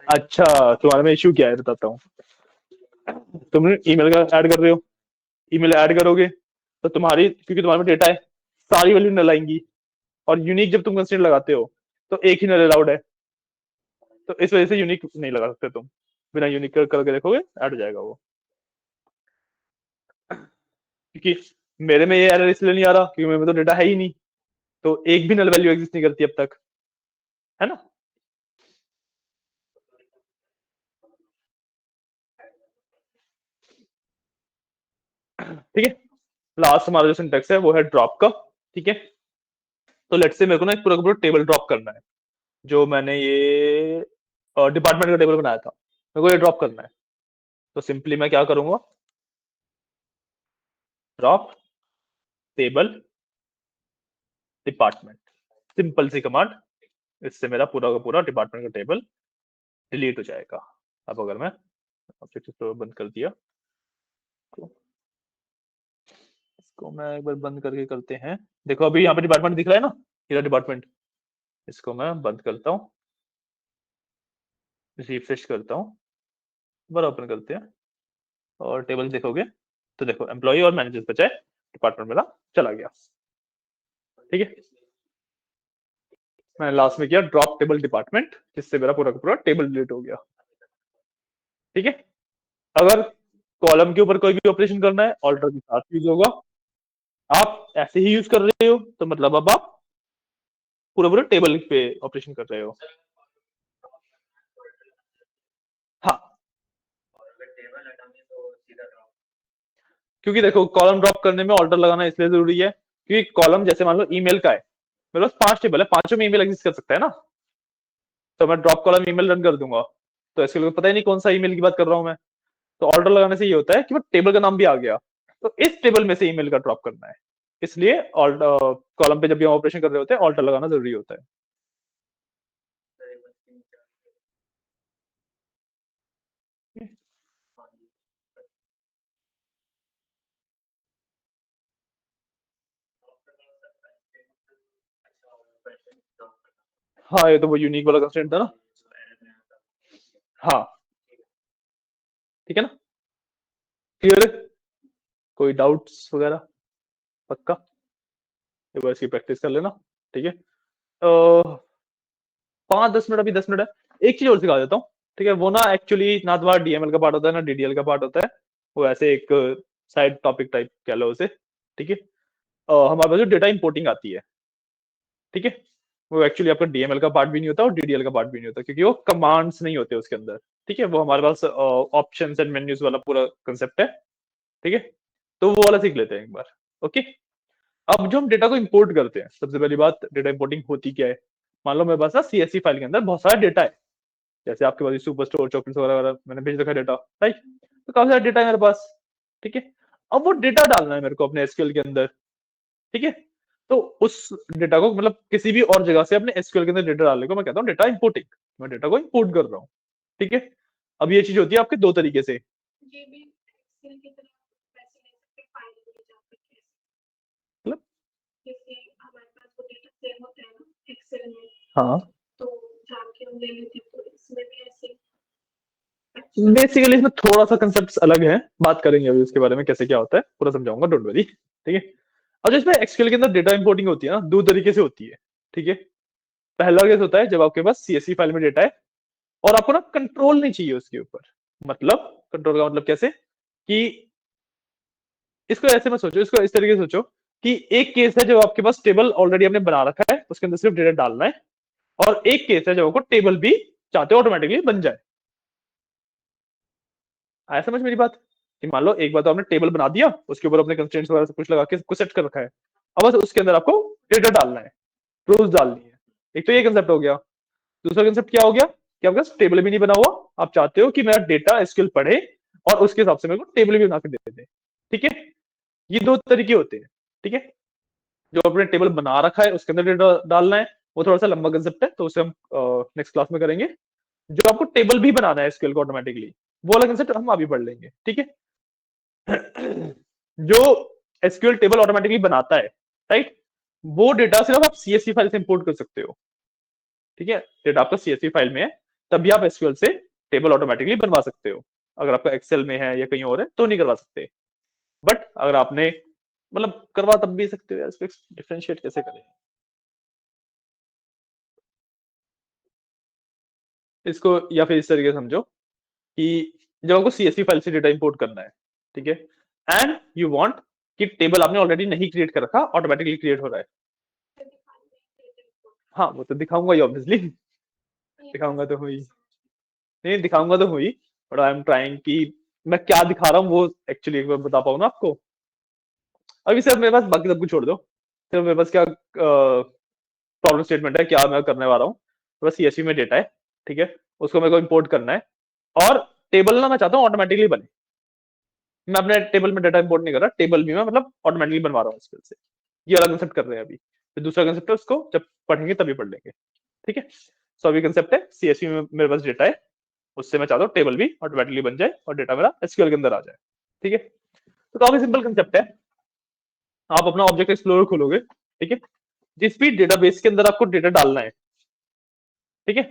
अच्छा, तुम्हारे में इश्यू क्या है बताता हूँ। तुम ईमेल का ऐड कर रहे हो, ईमेल ऐड करोगे तो तुम्हारी, क्योंकि तुम्हारे में डेटा है, सारी वैल्यू नल आएंगी। और यूनिक जब तुम कंस्ट्रेंट लगाते हो तो एक ही नल अलाउड है, तो इस वजह से यूनिक नहीं लगा सकते तुम। बिना यूनिक करके देखोगे ऐड हो जाएगा वो। क्योंकि मेरे में ये एरर इसलिए नहीं आ रहा क्योंकि मेरे में तो डेटा है ही नहीं, तो एक भी नल वैल्यू एग्जिस्ट नहीं करती अब तक, है ना। ठीक है, लास्ट हमारा जो सिंटेक्स है वो है ड्रॉप का, ठीक है। तो लेट्स से मेरे को ना एक पूरा टेबल ड्रॉप करना है। जो मैंने ये डिपार्टमेंट का टेबल बनाया था, मेरे को ये ड्रॉप करना है। तो सिंपली मैं क्या करूंगा, ड्रॉप टेबल डिपार्टमेंट, सिंपल सी कमांड। इससे मेरा पूरा का पूरा डिपार्टमेंट का टेबल डिलीट हो जाएगा। अब अगर मैं ऑब्जेक्ट स्टोर बंद कर दिया, तो इसको मैं एक बार बंद करके करते हैं। देखो अभी यहाँ पे डिपार्टमेंट दिख रहा है ना, ये डिपार्टमेंट। इसको मैं बंद करता हूँ, रिफ्रेश करता हूँ, दोबारा ओपन करते हैं और टेबल देखोगे तो देखो एम्प्लॉय और मैनेजर बचा है, डिपार्टमेंट मेरा चला गया, ठीक है। मैंने लास्ट में किया ड्रॉप टेबल डिपार्टमेंट, जिससे मेरा पूरा का पूरा टेबल डिलीट हो गया, ठीक है। अगर कॉलम के ऊपर कोई भी ऑपरेशन करना है ऑल्टर के साथ यूज होगा। आप ऐसे ही यूज कर रहे हो तो मतलब अब आप पूरा पूरा टेबल पे ऑपरेशन कर रहे हो। हाँ, क्योंकि देखो कॉलम ड्रॉप करने में ऑल्टर लगाना इसलिए जरूरी है क्योंकि कॉलम जैसे मान लो ईमेल का है, मेरे पास 5 टेबल है, 5 में ईमेल एग्जिस्ट कर सकता है ना। तो मैं ड्रॉप कॉलम ईमेल रन कर दूंगा, तो इसके लिए पता ही नहीं कौन सा ईमेल की बात कर रहा हूं मैं। तो ऑल्टर लगाने से ये होता है कि वो टेबल का नाम भी आ गया, तो इस टेबल में से ईमेल का ड्रॉप करना है। इसलिए कॉलम पे जब भी हम ऑपरेशन कर रहे होते हैं ऑल्टर लगाना जरूरी होता है। हाँ, ये तो वो यूनिक वाला कंस्ट्रेंट था ना। हाँ, ठीक है ना, क्लियर है, कोई डाउट्स वगैरह? पक्का, एक बार इसकी प्रैक्टिस कर लेना, ठीक है। 5-10 मिनट, अभी 10 मिनट है, एक चीज और सिखा देता हूँ, ठीक है। वो ना एक्चुअली ना तुम्हारा डीएमएल का पार्ट होता है ना डीडीएल का पार्ट होता है, वो ऐसे एक साइड टॉपिक टाइप कह लो उसे। ठीक है, हमारे पास जो डेटा इंपोर्टिंग आती है, ठीक है, वो एक्चुअली आपका डीएमएल का पार्ट भी नहीं होता और डीडीएल का पार्ट भी नहीं होता, क्योंकि वो कमांड्स नहीं होते उसके अंदर। ठीक है, वो हमारे पास ऑप्शंस एंड मेन्यूज वाला पूरा कंसेप्ट है। ठीक है, तो वो वाला सीख लेते हैं एक बार। ओके, अब जो हम डेटा को इंपोर्ट करते हैं, सबसे पहली बात डेटा इंपोर्टिंग होती क्या है। मान लो मेरे पास ना सीएसवी फाइल के अंदर बहुत सारा डेटा है, जैसे आपके पास सुपर स्टोर चॉकलेट्स वगैरह मैंने भेज रखा डेटा, राइट। तो काफी सारा डेटा है मेरे पास। ठीक है, अब वो डेटा डालना है मेरे को अपने एसक्यूएल के अंदर। ठीक है, तो उस डेटा को मतलब किसी भी और जगह से अपने एसक्यूएल के अंदर डेटा डालने को मैं कहता हूँ डेटा इंपोर्टिंग। मैं डेटा को इंपोर्ट कर रहा हूँ। ठीक है, अब ये चीज होती है आपके दो तरीके से। मतलब हाँ, बेसिकली इसमें थोड़ा सा कंसेप्ट अलग है, बात करेंगे अभी उसके बारे में कैसे क्या होता है, पूरा समझाऊंगा, डोंट वरी। ठीक है, अब जिसमें एक्सक्यूएल के अंदर डेटा इंपोर्टिंग होती है ना, दो तरीके से होती है। ठीक है, पहला केस होता है जब आपके पास सीएसवी फाइल में डेटा है और आपको ना कंट्रोल नहीं चाहिए उसके ऊपर। मतलब कंट्रोल का मतलब कैसे कि इसको ऐसे मत सोचो, इसको इस तरीके से सोचो कि एक केस है जब आपके पास टेबल ऑलरेडी आपने बना रखा है, उसके अंदर सिर्फ डेटा डालना है, और एक केस है जब आपको टेबल भी चाहते हो ऑटोमेटिकली बन जाए। आया समझ मेरी बात? कि मान लो एक बार तो आपने टेबल बना दिया, उसके ऊपर अपने कंस्ट्रेंट्स वगैरह सब कुछ लगा के कुछ सेट कर रखा है, अब बस उसके अंदर आपको डेटा डालना है, रोज डालनी है। एक तो ये कंसेप्ट हो गया। दूसरा कंसेप्ट क्या हो गया कि आपके पास टेबल भी नहीं बना हुआ, आप चाहते हो कि मेरा डेटा एसक्यूएल पढ़े और उसके हिसाब से मेरे को टेबल भी बना के दे दे। ठीक है, ये दो तरीके होते हैं। ठीक है, जो अपने टेबल बना रखा है उसके अंदर डेटा डालना है, वो थोड़ा सा लंबा कंसेप्ट है, तो उसे हम नेक्स्ट क्लास में करेंगे। जो आपको टेबल भी बनाना है एसक्यूएल को ऑटोमेटिकली, वो वाला कंसेप्ट हम अभी पढ़ लेंगे। ठीक है, जो एसक्यूएल टेबल ऑटोमेटिकली बनाता है, राइट, वो डेटा सिर्फ आप सीएसवी फाइल से इंपोर्ट कर सकते हो। ठीक है, डेटा आपका सीएसवी फाइल में है, तभी आप एसक्यूएल से टेबल ऑटोमेटिकली बनवा सकते हो। अगर आपका एक्सेल में है या कहीं और है तो नहीं करवा सकते, बट अगर आपने मतलब करवा तब भी सकते हो। इसको डिफरेंशिएट कैसे करें, इसको या फिर इस तरीके से समझो कि जब आपको सीएसवी फाइल से डेटा इंपोर्ट करना है, ठीक है, एंड यू वांट कि टेबल आपने ऑलरेडी नहीं क्रिएट कर रखा, ऑटोमेटिकली क्रिएट हो रहा है। हाँ, वो तो दिखाऊंगा ही ऑब्वियसली, दिखाऊंगा तो हुई, नहीं दिखाऊंगा तो हुई, बट आई एम ट्राइंग कि मैं क्या दिखा रहा हूँ वो एक्चुअली एक बार बता पाऊँ ना आपको। अभी सिर्फ मेरे पास बाकी सब कुछ छोड़ दो, सिर्फ मेरे पास क्या प्रॉब्लम स्टेटमेंट है, क्या मैं करने वाला हूँ। बस सीएसवी में डेटा है, ठीक है, उसको मेरे को इंपोर्ट करना है, और टेबल ना मैं चाहता हूँ ऑटोमेटिकली बने। मैं अपने टेबल में डेटा इंपोर्ट नहीं कर रहा, टेबल भी मैं मतलब ऑटोमेटिकली बनवा रहा हूँ स्किल से। ये वाला कंसेप्ट कर रहे हैं अभी, फिर दूसरा कंसेप्ट है उसको जब पढ़ेंगे तभी पढ़ लेंगे। ठीक है, सो अभी कंसेप्ट है सीएसवी में मेरे पास डेटा है, उससे मैं चाहता हूँ टेबल भी ऑटोमेटिकली बन जाए और डेटा मेरा एसक्यूएल के अंदर आ जाए। ठीक है, तो काफी सिंपल कंसेप्ट है। आप अपना ऑब्जेक्ट एक्सप्लोरर खोलोगे, ठीक है, जिस भी डेटाबेस के अंदर आपको डेटा डालना है, ठीक है,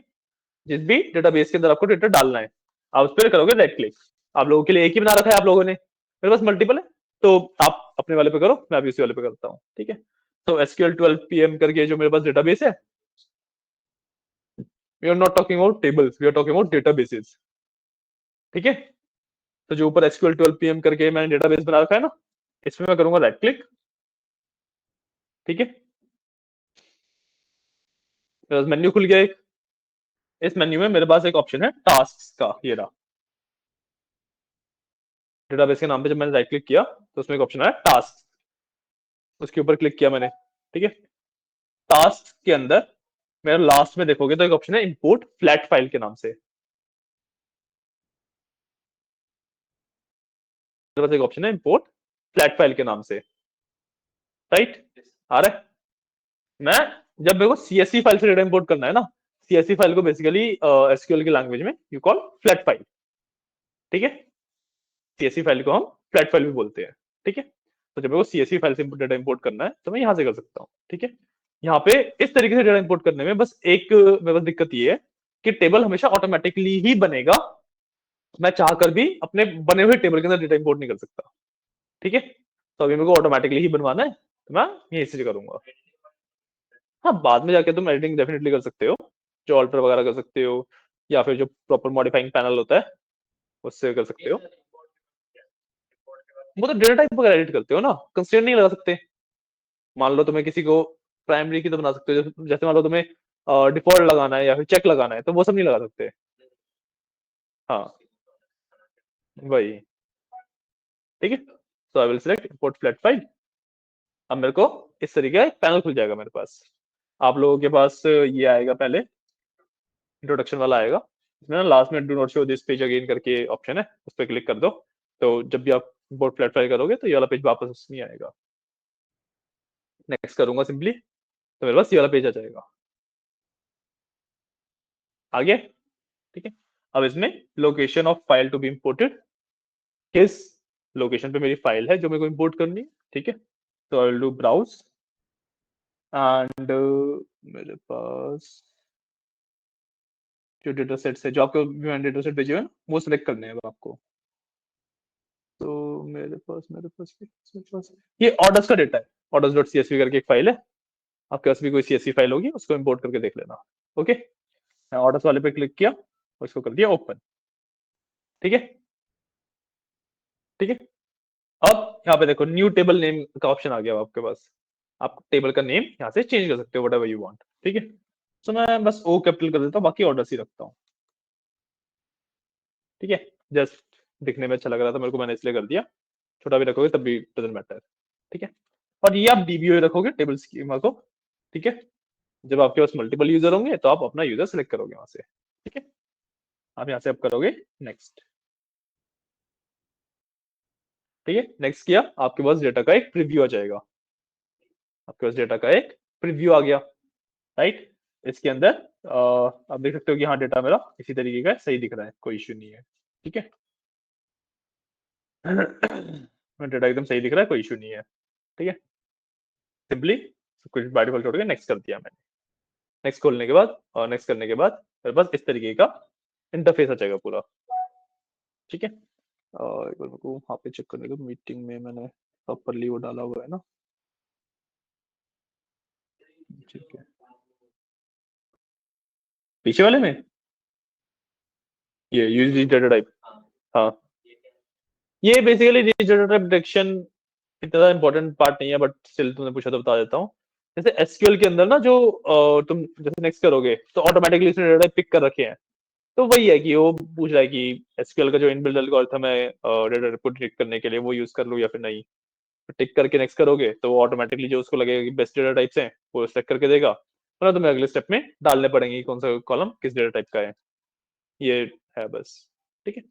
जिस भी डेटाबेस के अंदर आपको डेटा डालना है, आप उस पर करोगे राइट क्लिक। आप लोगों के लिए एक ही बना रखा है आप लोगों ने, मेरे पास मल्टीपल है, तो आप अपने वाले पे करो, मैं अभी उसी वाले पे करता हूँ। ठीक है, तो एसक्यूएल 12 पीएम करके जो मेरे पास डेटाबेस है, we are not talking about tables, we are talking about databases. ठीक है, तो जो ऊपर एसक्यूएल 12 पीएम करके मैंने डेटाबेस बना रखा है ना, इसमें मैं करूंगा राइट क्लिक। ठीक है, मेन्यू खुल गया एक, इस मेन्यू में मेरे पास एक ऑप्शन है टास्क का, ये रहा। डेटाबेस के नाम पे जब मैंने राइट क्लिक किया तो उसमें एक ऑप्शन आया टास्क, उसके ऊपर क्लिक किया मैंने। ठीक है, टास्क के अंदर मेरा लास्ट में देखोगे तो एक ऑप्शन है इंपोर्ट फ्लैट फाइल के नाम से, मेरे पास एक ऑप्शन है इंपोर्ट फ्लैट फाइल के नाम से, राइट। आ रहा है, मैं जब मेरे को सीएसवी फाइल से डेटा इंपोर्ट करना है ना, सीएसवी फाइल को बेसिकली एसक्यूएल की लैंग्वेज में यू कॉल फ्लैट फाइल। ठीक है, सीएसवी फाइल को हम फ्लैट फाइल भी बोलते हैं। ठीक है, तो जब मेरे को सीएसवी फाइल से डेटा इंपोर्ट करना है तो मैं यहां से कर सकता हूँ। ठीक है, यहाँ पे इस तरीके से डेटा इंपोर्ट करने में बस एक मेरे पास दिक्कत ये है कि टेबल हमेशा ऑटोमेटिकली ही बनेगा, मैं चाहकर भी अपने बने हुए टेबल के अंदर डेटा इंपोर्ट नहीं कर सकता। ठीक है, तो अभी मेरे को ऑटोमेटिकली ही बनवाना है, तो मैं यहीं से करूंगा। हाँ, बाद में जाके तुम एडिटिंग डेफिनेटली कर सकते हो, जो ऑल्टर वगैरह कर सकते हो, या फिर जो प्रॉपर मॉडिफाइंग पैनल होता है उससे कर सकते हो। वो तो डेटा टाइप वगैरह एडिट करते हो ना, कंस्ट्रेंट नहीं लगा सकते। मान लो तुम्हें किसी को प्राइमरी की तो बना सकते हो, जैसे मान लो तुम्हें डिफॉल्ट लगाना है या फिर चेक लगाना है, तो वो सब नहीं लगा सकते। हाँ वही, ठीक है। So I will select import flat file. अब मेरे को इस तरीके का एक पैनल खुल जाएगा मेरे पास। आप लोगों के पास ये आएगा, पहले इंट्रोडक्शन वाला आएगा, इसमें ना लास्ट में do not show this page again करके ऑप्शन है, उस पर क्लिक कर दो। तो जब भी आप इंपोर्ट फ्लैट फाइल करोगे तो ये वाला पेज वापस नहीं आएगा। नेक्स्ट करूंगा सिंपली, तो मेरे पास ये वाला पेज आ जाएगा। आ गया, ठीक है। अब इसमें location of file to be imported, किस लोकेशन पे मेरी फाइल है जो मेरे को इंपोर्ट करनी है, ठीक है। तो I will do browse and मेरे पास जो डेटा सेट्स है, जो आपको डेटा सेट भेजे हुए हैं वो सिलेक्ट करने हैं अब आपको। तो मेरे पास ये ऑर्डर्स का डेटा है, ऑर्डर्स डॉट सीएसवी करके एक फाइल है। आपके पास भी कोई सीएसवी फाइल होगी, उसको इंपोर्ट करके देख लेना। ओके, मैं ऑर्डर्स वाले पे क्लिक किया और इसको कर दिया ओपन, ठीक है, ठीक है। अब यहाँ पे देखो न्यू टेबल नेम का ऑप्शन आ गया आपके पास। आप टेबल का नेम यहाँ से चेंज कर सकते हो व्हाटएवर यू वांट, ठीक है। तो मैं बस ओ कैपिटल कर देता हूँ, बाकी ऑर्डर्स ही रखता हूँ, ठीक है। जस्ट दिखने में अच्छा लग रहा था मेरे को, मैंने इसलिए कर दिया। छोटा भी रखोगे तब भी डजंट मैटर, ठीक है। और ये आप डीबीओ रखोगे टेबल स्कीमा को, ठीक है। जब आपके पास मल्टीपल यूजर होंगे तो आप अपना यूजर सेलेक्ट करोगे वहां से, ठीक है। आप यहाँ से आप करोगे नेक्स्ट, ठीक है। नेक्स्ट किया, आपके पास डेटा का एक प्रीव्यू आ जाएगा। आपके पास डेटा का एक प्रीव्यू आ गया, राइट। इसके अंदर आप देख सकते हो कि हाँ डेटा मेरा इसी तरीके का सही दिख रहा है, कोई इश्यू नहीं है, ठीक है। डेटा एकदम सही दिख रहा है, कोई इश्यू नहीं है, ठीक है। सिंपली कुछ बाय डिफॉल्ट छोड़ के नेक्स्ट कर दिया मैंने। नेक्स्ट खोलने के बाद और नेक्स्ट करने के बाद मेरे पास इस तरीके का इंटरफेस आ जाएगा पूरा, ठीक है। एक बार को वहाँ पे चेक करने दो, मीटिंग में मैंने प्रॉपरली वो डाला हुआ है ना, ठीक है। पीछे वाले में ये यूज डेटा टाइप, हाँ ये बेसिकली डेटा टाइप डिटेक्शन इतना इंपॉर्टेंट पार्ट नहीं है, बट स्टिल तुमने पूछा तो बता देता हूँ। जैसे एसक्यूएल के अंदर ना जो तुम जैसे नेक्स्ट करोगे तो ऑटोमेटिकली उसने डेटा पिक कर रखे हैं। तो वही है कि वो पूछ रहा है कि एसक्यूएल का जो इनबिल्ट एल्गोरिथम है डेटा को डिटेक्ट करने के लिए, वो यूज कर लूं या फिर नहीं। टिक करके नेक्स्ट करोगे तो वो ऑटोमेटिकली जो उसको लगेगा कि बेस्ट डेटा टाइप्स हैं वो सेलेक्ट करके देगा, वरना तुम्हें अगले स्टेप में डालने पड़ेंगे कौन सा कॉलम किस डेटा टाइप का है। ये है बस, ठीक है।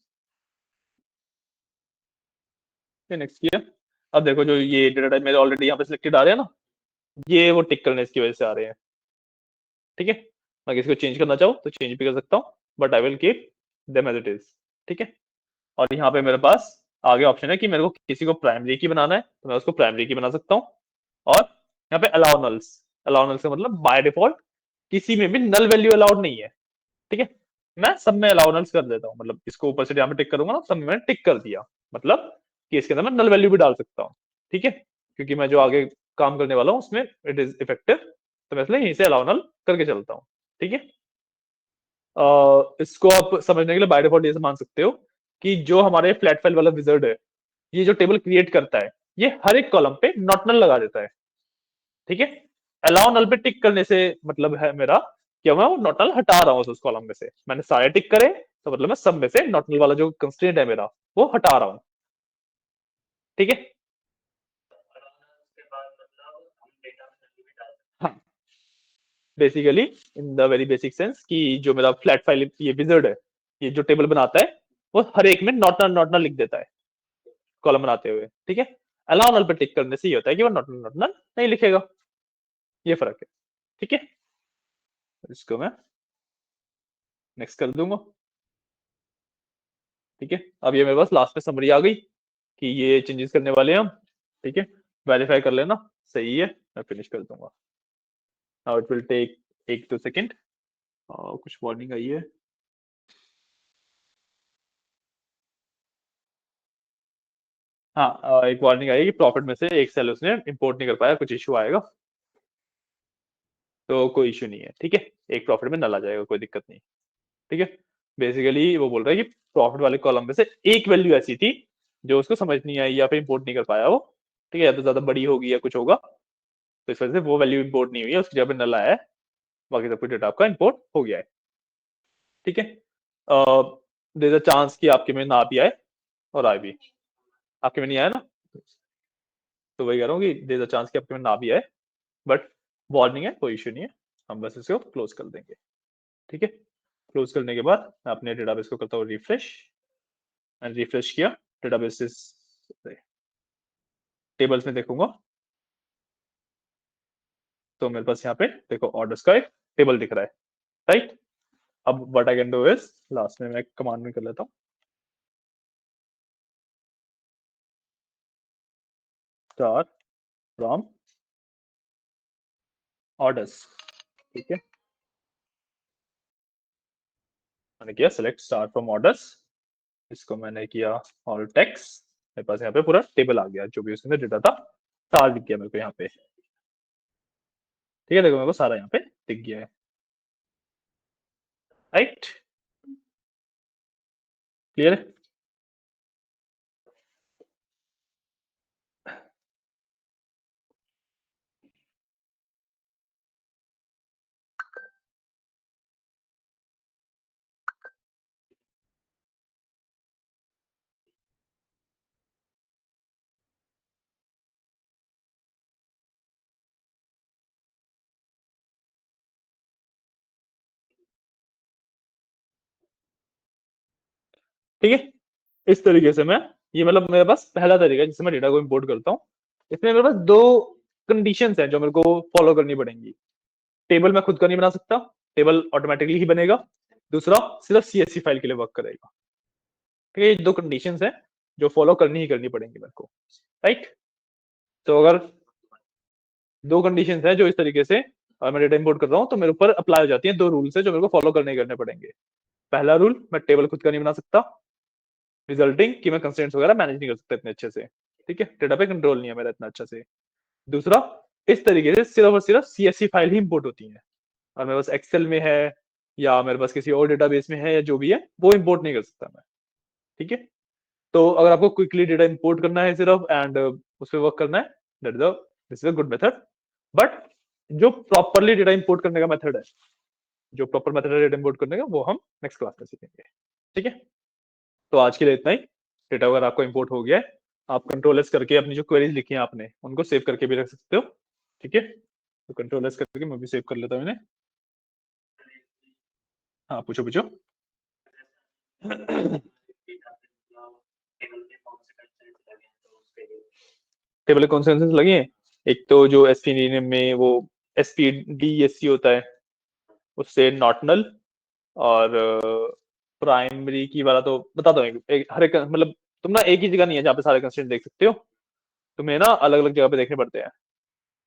नेक्स्ट किया, अब देखो जो ये डेटा टाइप मेरे ऑलरेडी यहाँ पे सिलेक्टेड आ रहे हैं ना, ये वो टिक करने की वजह से आ रहे हैं, ठीक है। मैं किसी को चेंज करना चाहूँ तो चेंज भी कर सकता हूँ, but I will keep them as it is, ठीक है। और यहाँ पे मेरे पास आगे ऑप्शन है कि मेरे को किसी को प्राइमरी की बनाना है तो मैं उसको प्राइमरी की बना सकता हूँ। और यहाँ पे अलाउ नल्स, अलाउ नल्स का मतलब बाय डिफॉल्ट किसी में भी नल वैल्यू अलाउड नहीं है, ठीक है। मैं सब में अलाउ नल्स कर देता हूँ, मतलब इसको ऊपर से यहाँ पे टिक करूंगा ना, सब में टिक कर दिया, मतलब कि इसके अंदर मैं नल वैल्यू भी डाल सकता हूँ, ठीक है। क्योंकि मैं जो आगे काम करने वाला हूँ उसमें इट इज इफेक्टिव, तो मैं इसलिए यहीं से अलाउ नल करके चलता हूँ, ठीक है। इसको आप समझने के लिए बाय डिफॉल्ट ये मान सकते हो कि जो हमारे फ्लैट फाइल वाला विजर्ड है, ये जो टेबल क्रिएट करता है, ये हर एक कॉलम पे नॉट नल लगा देता है, ठीक है। अलाउ नल पे टिक करने से मतलब है मेरा कि मैं वो नॉट नल हटा रहा हूँ उस कॉलम में से। मैंने सारे टिक करे तो मतलब मैं सब में से नॉट नल वाला जो कंस्ट्रेंट है मेरा वो हटा रहा हूँ, ठीक है। हाँ basically in the very basic sense कि जो मेरा फ्लैट फाइल ये विजर्ड है, ये जो टेबल बनाता है वो हर एक में नॉट नल लिख देता है कॉलम बनाते हुए, ठीक है। अलाउ नल पे टिक करने से ये होता है कि वो नॉट नल नहीं लिखेगा, ये फर्क है, ठीक है। इसको मैं नेक्स्ट कर दूंगा, ठीक है। अब ये मेरे पास लास्ट में समरी आ गई कि ये चेंजेस करने वाले हैं हम, ठीक है। वेरीफाई कर लेना सही है, मैं फिनिश कर दूंगा। Now it will take 1-2 second, कुछ वार्निंग आई है। हाँ एक वार्निंग आई है कि प्रॉफिट में से एक सेल उसने इंपोर्ट नहीं कर पाया, कुछ इशू आएगा। तो कोई इशू नहीं है, ठीक है। एक प्रॉफिट में नल आ जाएगा, कोई दिक्कत नहीं, ठीक है। बेसिकली वो बोल रहा है कि प्रॉफिट वाले कॉलम में से एक वैल्यू ऐसी थी जो उसको समझ नहीं आई या फिर इंपोर्ट नहीं कर पाया वो, ठीक है, या तो ज्यादा बड़ी होगी या कुछ होगा, तो इस वजह से वो वैल्यू इंपोर्ट नहीं हुई है, उसकी जगह पे नल आया है, बाकी सब कुछ डेटा आपका इंपोर्ट हो गया है। ठीक है, देयर अ चांस कि आपके में ना भी आए और आए भी। आपके में नहीं आया ना, तो वही कह रहा हूँ कि देयर अ चांस कि आपके में ना भी आए, बट वार्निंग है, कोई इश्यू नहीं है, हम बस इसको क्लोज कर देंगे। ठीक है, क्लोज करने के बाद मैं अपने डेटाबेस को करता हूँ रिफ्रेश, एंड रिफ्रेश किया, डेटाबेस टेबल्स में देखूंगा तो मेरे पास यहाँ पे देखो ऑर्डर्स का एक टेबल दिख रहा है, राइट। अब what I can do is, last में मैं कमांड में कर लेता हूँ, स्टार फ्रॉम ऑर्डर्स। ठीक है, मैंने किया सेलेक्ट स्टार फ्रॉम ऑर्डर्स, इसको मैंने किया ऑल टेक्स्ट, मेरे पास यहाँ पे पूरा टेबल आ गया, जो भी उसमें डेटा था सारा दिख गया मेरे को यहाँ पे। ठीक है, देखो मेरे को सारा यहाँ पे दिख गया है, राइट, क्लियर है। ठीक है, इस तरीके से मैं, ये मतलब मेरे पास पहला तरीका है जिससे मैं डेटा को इंपोर्ट करता हूँ। इसमें मेरे पास दो कंडीशंस हैं जो मेरे को फॉलो करनी पड़ेंगी। टेबल मैं खुद का नहीं बना सकता, टेबल ऑटोमेटिकली ही बनेगा। दूसरा, सिर्फ सीएसवी फाइल के लिए वर्क करेगा। ठीक है, ये दो कंडीशंस हैं जो फॉलो करनी ही करनी पड़ेंगी मेरे को, राइट। तो अगर दो कंडीशंस हैं जो इस तरीके से मैं डेटा इंपोर्ट कर रहा हूँ तो मेरे ऊपर अप्लाई हो जाती हैं, दो रूल्स है जो मेरे को फॉलो करने ही करने पड़ेंगे। पहला रूल, मैं टेबल खुद का नहीं बना सकता, रिजल्टिंग कि मैं कंस्ट्रेंट्स वगैरह मैनेज नहीं कर सकता इतने अच्छे से। ठीक है, डेटा पे कंट्रोल नहीं है मेरा इतना अच्छा से। दूसरा, इस तरीके से सिर्फ और सिर्फ सीएसवी फाइल ही इंपोर्ट होती है, और मेरे पास एक्सेल में है या मेरे पास किसी और डेटाबेस में है या जो भी है वो इंपोर्ट नहीं कर सकता मैं। ठीक है, तो अगर आपको क्विकली डेटा इंपोर्ट करना है सिर्फ एंड उस पर वर्क करना है, that is this is a good method. But जो प्रॉपरली डेटा इंपोर्ट करने का मेथड है, जो प्रॉपर मेथड है डेटा इंपोर्ट करने का, वो हम नेक्स्ट क्लास में सीखेंगे। ठीक है, तो आज के लिए इतना ही। डेटा अगर आपको इंपोर्ट हो गया है, आप कंट्रोल एस करके अपनी जो क्वेरीज लिखी हैं आपने उनको सेव करके भी रख सकते हो। ठीक है, तो कंट्रोल एस करके मैं भी सेव कर लेता हूँ इन्हें। हाँ, पूछो पूछो। टेबल कौन से लगे हैं? एक तो जो एसपी में वो एसपीडीएससी होता है, उससे नॉट नल, और प्राइमरी की वाला तो बता दो, हर एक मतलब तुम ना एक ही जगह नहीं है जहाँ पे सारे कंस्ट्रेंट देख सकते हो, तुम्हें ना अलग अलग जगह पे देखने पड़ते हैं,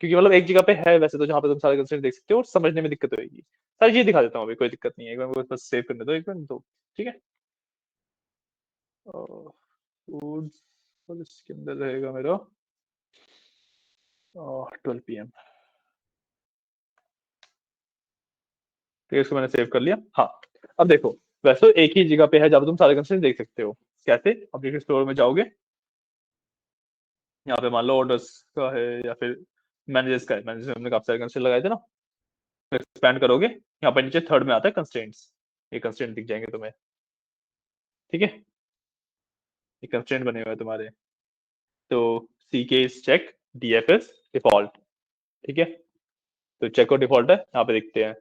क्योंकि मतलब एक जगह पे है वैसे तो जहाँ पे तुम सारे कंस्ट्रेंट देख सकते हो और समझने में दिक्कत होगी। सारी चीज दिखा देता हूँ अभी, कोई दिक्कत नहीं है, एक बार मुझे बस सेव करने दो एक बार तो। ठीक है, फूड्स, और इसके अंदर रहेगा मेरा 12 PM। ठीक है, इसको मैंने सेव कर लिया। हाँ, अब देखो, वैसे तो एक ही जगह पे है जहाँ पे तुम सारे कंस्ट्रेंट देख सकते हो। कैसे? ऑब्जेक्ट स्टोर में जाओगे, यहाँ पे मान लो ऑर्डर्स का है या फिर मैनेजर्स का है, मैनेजर हमने काफी सारे कंस्ट्रेंट लगाए थे ना, एक्सपैंड करोगे, यहाँ पे नीचे थर्ड में आता है कंस्ट्रेंट्स, ये कंस्ट्रेंट दिख जाएंगे तुम्हें। ठीक है, ये कंस्ट्रेंट बने हुए हैं तुम्हारे, तो सी के इज चेक, डीएफएस डिफॉल्ट। ठीक है, तो चेक और डिफॉल्ट है, यहाँ पे देखते हैं।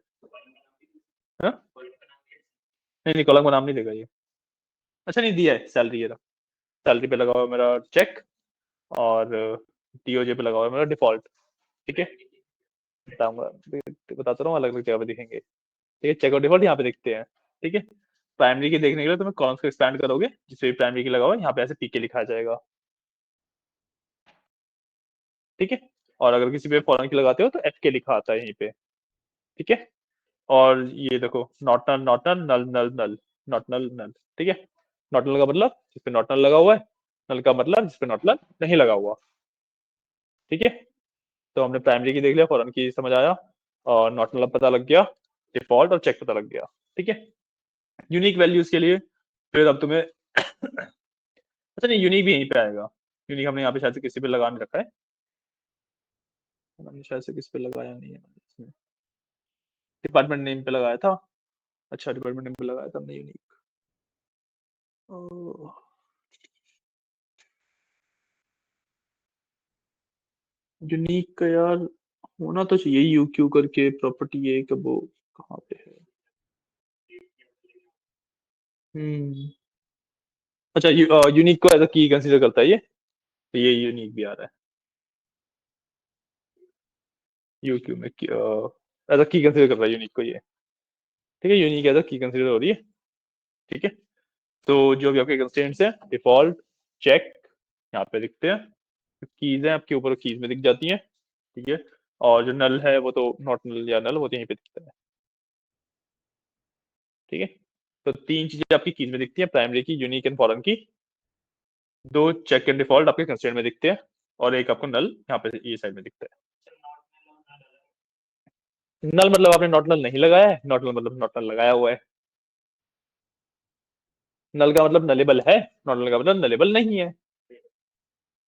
हाँ? नहीं नहीं, कॉलम का नाम नहीं देगा ये। अच्छा, नहीं दिया है, सैलरी, ये रहा, सैलरी पे लगा हुआ है मेरा चेक, और टीओजे पे लगा हुआ है मेरा डिफॉल्ट। ठीक है, बताऊंगा, बताता रहा हूँ, अलग अलग जगह पे दिखेंगे। ठीक है, चेक और डिफॉल्ट यहाँ पे देखते हैं। ठीक है, प्राइमरी की देखने के लिए तुम्हें कॉलम्स को एक्सपैंड करोगे, जिसपे प्राइमरी की लगा हुआ है यहाँ पे ऐसे पीके लिखा जाएगा। ठीक है, और अगर किसी पे फॉरन की लगाते हो तो एफ के लिखा आता है यहीं पे। ठीक है, और ये देखो, not null not null null null null, not null null. ठीक है, नॉट नल का मतलब जिसपे नॉट नल लगा हुआ है, नल का मतलब जिसपे नॉट नल नहीं लगा हुआ। ठीक है, तो हमने प्राइमरी की देख लिया, फॉरन की समझ आया, और नॉट नल पता लग गया, डिफॉल्ट और चेक पता लग गया। ठीक है, यूनिक वैल्यूज के लिए फिर अब तुम्हें अच्छा नहीं, यूनिक भी यहीं पे आएगा। यूनिक हमने यहाँ पे शायद से किसी पे लगा नहीं रखा है, हमने शायद से किसी पे लगाया नहीं है इसमें। डिपार्टमेंट नेम पे लगाया था। अच्छा, डिपार्टमेंट नेम पे लगाया था हमने यूनिक। यूनिक का यार होना तो चाहिए, यू क्यू करके प्रॉपर्टी है, कब वो कहाँ पे है? अच्छा, यूनिक को एज अ की कंसीडर करता है ये, तो ये यूनिक भी आ रहा है यू क्यू में, एज अ की कंसीडर कर रहा है यूनिक को ये। ठीक है, यूनिक एज अ की कंसीडर हो रही है। ठीक है, तो जो भी आपके कंस्ट्रेंट्स हैं, डिफॉल्ट, चेक, यहाँ पे दिखते हैं। कीज हैं आपके ऊपर, कीज में दिख जाती हैं। ठीक है, और जो नल है वो तो नॉट नल या नल वो तो यहीं पे दिखता है। ठीक है, तो तीन चीजें आपकी कीज में दिखती हैं, प्राइमरी की, यूनिक एंड फॉरेन की। दो चेक एंड डिफॉल्ट आपके कंस्ट्रेंट में दिखते हैं, और एक आपको नल यहाँ पे ये साइड में दिखता है। नल मतलब आपने नॉट नल नहीं लगाया है, नॉट नल मतलब नॉट नल लगाया हुआ है। नल का मतलब नलेबल है, नॉट नल का मतलब नलेबल नहीं है।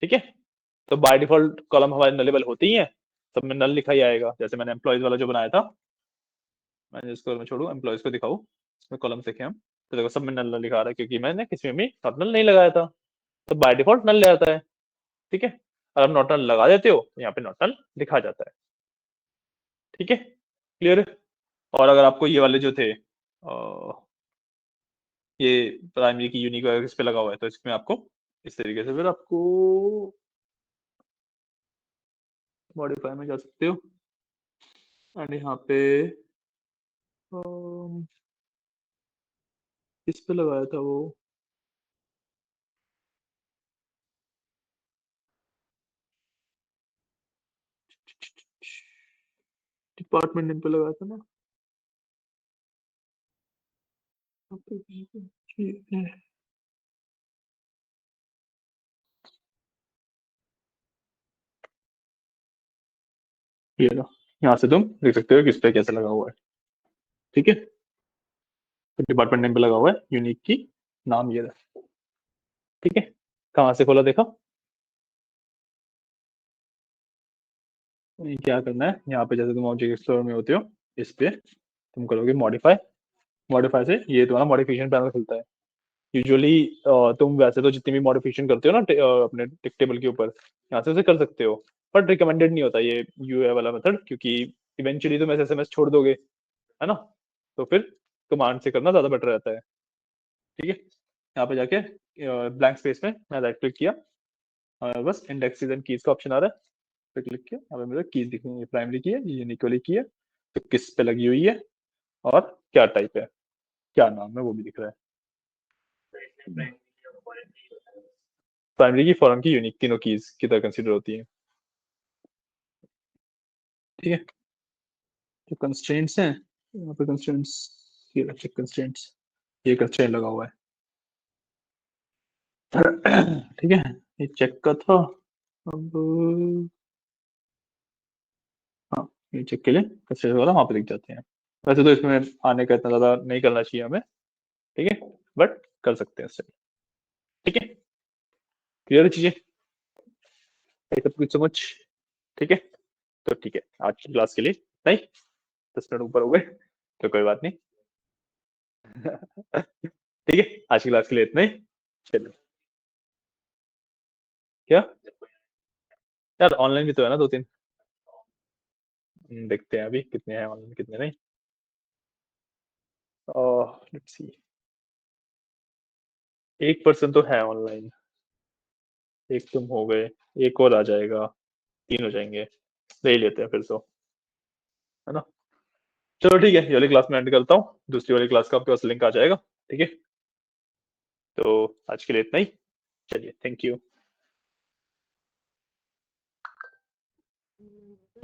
ठीक है, तो बाय डिफॉल्ट कॉलम हमारे नलेबल होते ही हैं, सब में नल लिखा ही आएगा। जैसे मैंने एम्प्लॉयज वाला जो बनाया था, मैंने इसको मैं छोड़ू, एम्प्लॉयज को दिखाऊं, इसमें कॉलम देखें हम, तो देखो सब में नल नल लिखा आ रहा है, क्योंकि मैंने किसी में भी नॉट नल नहीं लगाया था, तो बाय डिफॉल्ट नल ले आता है। ठीक है, अगर आप नॉट नल लगा देते हो तो यहाँ पे नॉट नल लिखा जाता है। ठीक है, क्लियर। और अगर आपको ये वाले जो थे ये प्राइमरी की यूनिक इस पे लगा हुआ है, तो इसमें आपको इस तरीके से फिर आपको मॉडिफाई में जा सकते हो, एंड यहाँ पे किस पे लगाया था वो, डिपार्टमेंट नेम पे लगाया था ना। ये लो, यहाँ से तुम देख सकते हो किस पे कैसे लगा हुआ है। ठीक है, तो डिपार्टमेंट नेम पे लगा हुआ है, यूनिक की नाम ये रहा। ठीक है, कहाँ से खोला देखा। ये क्या करना है, यहाँ पे जैसे तुम ऑब्जेक्ट एक्सप्लोरर में होते हो, इस पे तुम करोगे मॉडिफाई। मॉडिफाई से ये तुम्हारा मॉडिफिकेशन पैनल खुलता है। यूजुअली तुम वैसे तो जितनी भी मॉडिफिकेशन करते हो ना अपने टिक टेबल के ऊपर, यहाँ से उसे कर सकते हो, बट रिकमेंडेड नहीं होता ये यूए वाला मेथड, क्योंकि इवेंचुअली तुम एसएमएस छोड़ दोगे, है ना, तो फिर कमांड से करना ज्यादा बेटर रहता है। ठीक है, यहाँ पे जाके ब्लैंक स्पेस में मैं राइट क्लिक किया, बस इंडेक्सेस एंड कीज का ऑप्शन आ रहा है, पे क्लिक किया, यहाँ पे मुझे कीज दिखेंगे, प्राइमरी की है, ये यूनिक वाली की है, तो किस पे लगी हुई है और क्या टाइप है, क्या नाम है वो भी दिख रहा है। प्राइमरी की, फॉरेन की, यूनिक, तीनों कीज की तरह कंसीडर होती है। ठीक है, जो कंस्ट्रेंट्स हैं, यहाँ पे कंस्ट्रेंट्स, ये रखे कंस्ट्रेंट्स, ये कंस्ट्रेंट लगा हुआ है। ठीक है, ये चेक का था। अब हाँ, ये चेक के लिए कंस्ट्रेंट वाला वहां पे दिख जाते हैं। वैसे तो इसमें आने का इतना ज्यादा नहीं करना चाहिए हमें, ठीक है, बट कर सकते हैं इससे। ठीक है, क्लियर चीजें, सब कुछ समझ। ठीक है, तो ठीक है, आज की क्लास के लिए नहीं, 10 मिनट ऊपर हो गए तो कोई बात नहीं। ठीक है, आज की क्लास के लिए इतना ही। चलो, क्या यार, ऑनलाइन भी तो है ना 2-3, देखते हैं अभी कितने हैं ऑनलाइन कितने नहीं। लेट्स सी, 1% तो है ऑनलाइन, एक तुम हो गए, एक और आ जाएगा, 3 हो जाएंगे, ले ही लेते हैं फिर तो, है ना। चलो ठीक है, ये वाली क्लास में एंड करता हूँ, दूसरी वाली क्लास का आपके पास लिंक आ जाएगा। ठीक है, तो आज के लिए इतना ही, चलिए, थैंक यू।